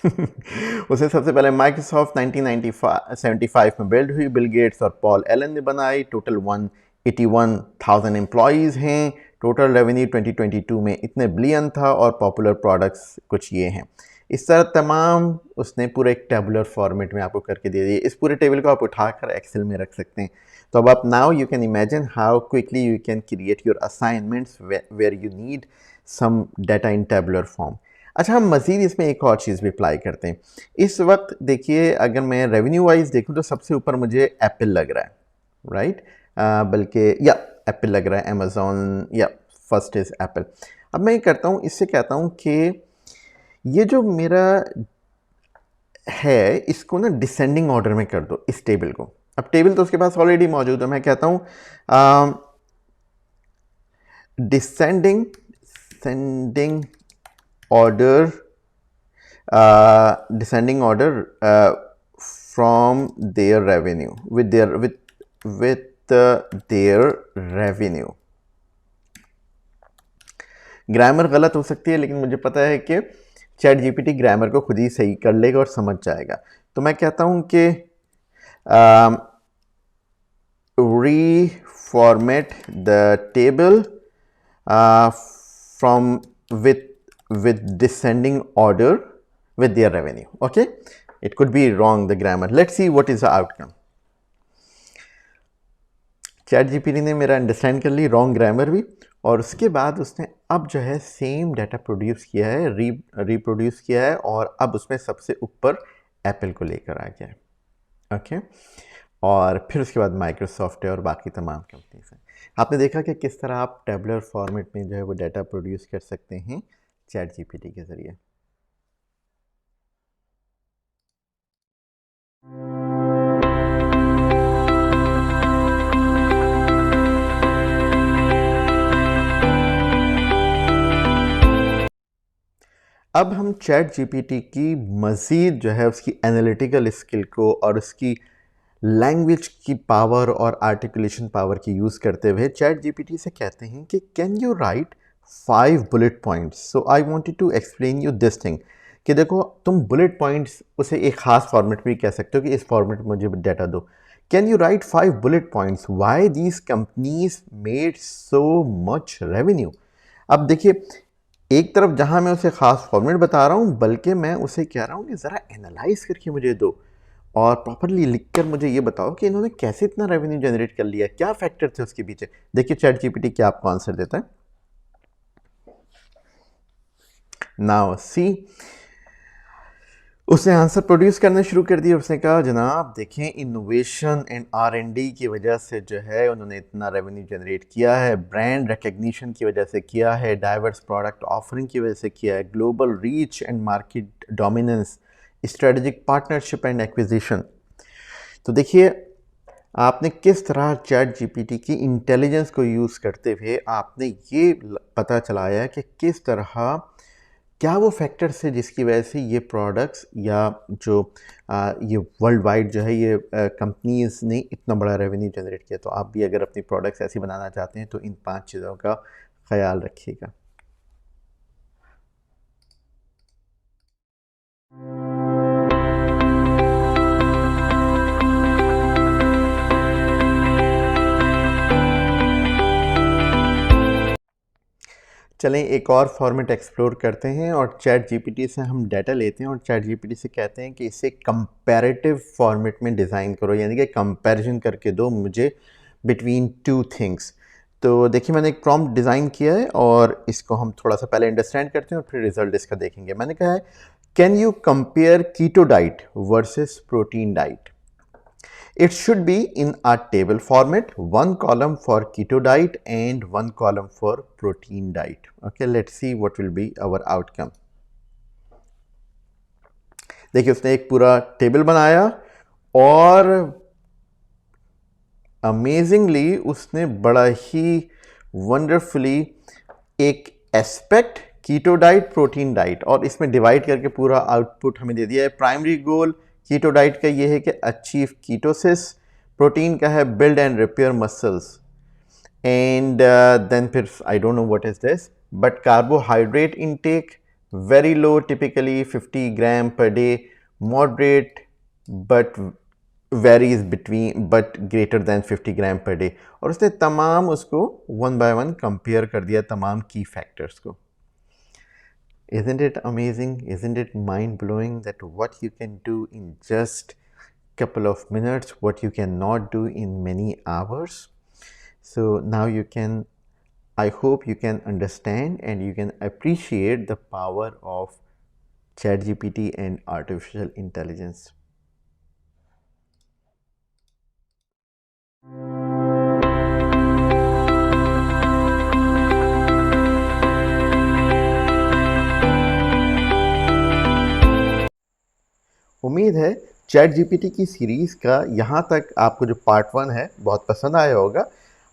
उसे सबसे पहले माइक्रोसॉफ्ट 1975 में बिल्ड हुई, बिल गेट्स और पॉल एलन ने बनाई। टोटल 181,000 एम्प्लॉयज़ हैं। टोटल रेवेन्यू 2022 में इतने बिलियन था और पॉपुलर प्रोडक्ट्स कुछ ये हैं। इस तरह तमाम उसने पूरे एक टेबुलर फॉर्मेट में आपको करके दे दिए। इस पूरे टेबल को आप उठाकर एक्सेल में रख सकते हैं। तो अब आप now you can imagine how quickly you can create your assignments where you need some data in tabular form. अच्छा, हम मज़ीद इसमें एक और चीज़ भी अप्लाई करते हैं। इस वक्त देखिए, अगर मैं रेवेन्यू वाइज देखूं तो सबसे ऊपर मुझे एप्पल लग रहा है, राइट? बल्कि या एप्पल लग रहा है, अमेज़ॉन, या फर्स्ट इज़ एप्पल। अब मैं ये करता हूँ, इससे कहता हूँ कि ये जो मेरा है इसको ना डिसेंडिंग ऑर्डर में कर दो, इस टेबल को। अब टेबल तो उसके पास ऑलरेडी मौजूद है, मैं कहता हूँ descending sending order descending order from their revenue with their revenue। Grammar गलत हो सकती है, लेकिन मुझे पता है कि चैट जीपीटी ग्रामर को खुद ही सही कर लेगा और समझ जाएगा। तो मैं कहता हूं कि reformat the table from with descending order with their revenue. Okay, it could be wrong, the grammar. Let's see what is the outcome. Chat GPT ने मेरा अंडरस्टैंड कर ली, रॉन्ग ग्रामर भी, और उसके बाद उसने अब जो है सेम डाटा प्रोड्यूस किया है, रिप्रोड्यूस किया है, और अब उसमें सबसे ऊपर एप्पल को लेकर आ गया है। ओके, और फिर उसके बाद माइक्रोसॉफ्ट है और बाकी तमाम कंपनीज हैं। आपने देखा कि किस तरह आप टेबुलर फॉर्मेट में जो है वो डाटा प्रोड्यूस कर सकते हैं चैट जीपीटी के ज़रिए। अब हम चैट जीपीटी की मज़ीद जो है उसकी एनालिटिकल स्किल को और उसकी लैंग्वेज की पावर और आर्टिकुलेशन पावर की यूज़ करते हुए चैट जीपीटी से कहते हैं कि can you write 5 bullet points. So I wanted to explain you this thing कि देखो, तुम बुलेट पॉइंट्स उसे एक ख़ास फॉर्मेट में कह सकते हो कि इस फॉर्मेट में मुझे डाटा दो। Can you write 5 bullet points why these companies made so much revenue. अब देखिए, एक तरफ जहां मैं उसे ख़ास फॉर्मेट बता रहा हूं, बल्कि मैं उसे कह रहा हूं कि ज़रा एनालाइज करके मुझे दो और प्रॉपरली लिखकर मुझे ये बताओ कि इन्होंने कैसे इतना रेवेन्यू जनरेट कर लिया, क्या फैक्टर थे उसके पीछे। देखिए चैट जीपीटी क्या आपको आंसर देता है। नाउ सी, उसने आंसर प्रोड्यूस करना शुरू कर दिया। उसने कहा, जनाब देखें, इनोवेशन एंड आर&डी की वजह से जो है उन्होंने इतना रेवेन्यू जनरेट किया है, ब्रांड रिकग्निशन की वजह से किया है, डाइवर्स प्रोडक्ट ऑफरिंग की वजह से किया है, global reach and market dominance, strategic partnership and acquisition. तो देखिए, आपने किस तरह चैट जीपीटी की इंटेलिजेंस को यूज़ करते हुए आपने ये पता चलाया कि किस तरह क्या वो फैक्टर्स है जिसकी वजह से ये प्रोडक्ट्स या जो ये वर्ल्ड वाइड जो है ये कंपनीज ने इतना बड़ा रेवेन्यू जनरेट किया। तो आप भी अगर अपनी प्रोडक्ट्स ऐसी बनाना चाहते हैं तो इन 5 चीज़ों का ख्याल रखिएगा। चलें एक और फॉर्मेट एक्सप्लोर करते हैं और चैट जीपीटी से हम डाटा लेते हैं और चैट जीपीटी से कहते हैं कि इसे कंपैरेटिव फॉर्मेट में डिज़ाइन करो, यानी कि कंपैरिजन करके दो मुझे बिटवीन 2 थिंग्स। तो देखिए, मैंने एक प्रॉम्प्ट डिज़ाइन किया है और इसको हम थोड़ा सा पहले अंडरस्टैंड करते हैं और फिर रिजल्ट इसका देखेंगे। मैंने कहा है, can you compare keto diet versus protein diet. It should be in a table format, one column for keto diet and one column for protein diet. Okay, let's see what will be our outcome. देखिए, उसने एक पूरा table बनाया और amazingly उसने बड़ा ही wonderfully एक aspect keto diet, protein diet, और इसमें डिवाइड करके पूरा आउटपुट हमें दे दिया है। प्राइमरी गोल कीटो डाइट का ये है कि अचीव कीटोसिस, प्रोटीन का है build and repair muscles, and then फिर I don't know what is this, but carbohydrate intake, very low, typically 50 gram per day, moderate but varies between but greater than 50 gram per day. और उसने तमाम उसको one by one compare कर दिया तमाम की factors को। Isn't it amazing? Isn't it mind blowing that what you can do in just couple of minutes, what you cannot do in many hours? So now you can, I hope you can understand and you can appreciate the power of ChatGPT and artificial intelligence. उम्मीद है chat GPT की series का यहाँ तक आपको जो part 1 है बहुत पसंद आया होगा।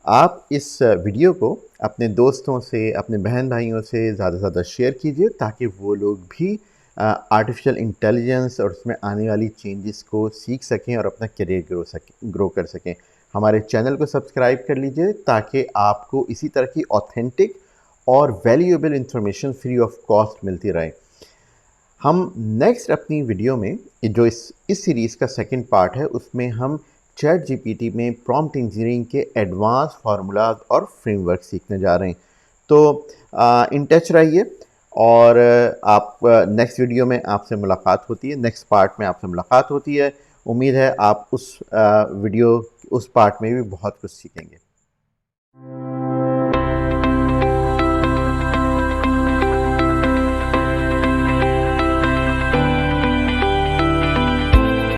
आप इस वीडियो को अपने दोस्तों से, अपने बहन भाइयों से ज़्यादा से ज़्यादा शेयर कीजिए ताकि वो लोग भी आर्टिफिशियल इंटेलिजेंस और उसमें आने वाली चेंजेस को सीख सकें और अपना करियर ग्रो कर सकें। हमारे चैनल को सब्सक्राइब कर लीजिए ताकि आपको इसी तरह की ऑथेंटिक और valuable information free of cost मिलती रहे। हम नेक्स्ट अपनी वीडियो में जो इस सीरीज़ का सेकंड पार्ट है उसमें हम चैट जीपीटी में प्रॉम्प्ट इंजीनियरिंग के एडवांस फार्मूलाज और फ्रेमवर्क सीखने जा रहे हैं। तो इन टच रहिए और आप नेक्स्ट वीडियो में आपसे मुलाकात होती है, नेक्स्ट पार्ट में आपसे मुलाकात होती है। उम्मीद है आप उस वीडियो उस पार्ट में भी बहुत कुछ सीखेंगे।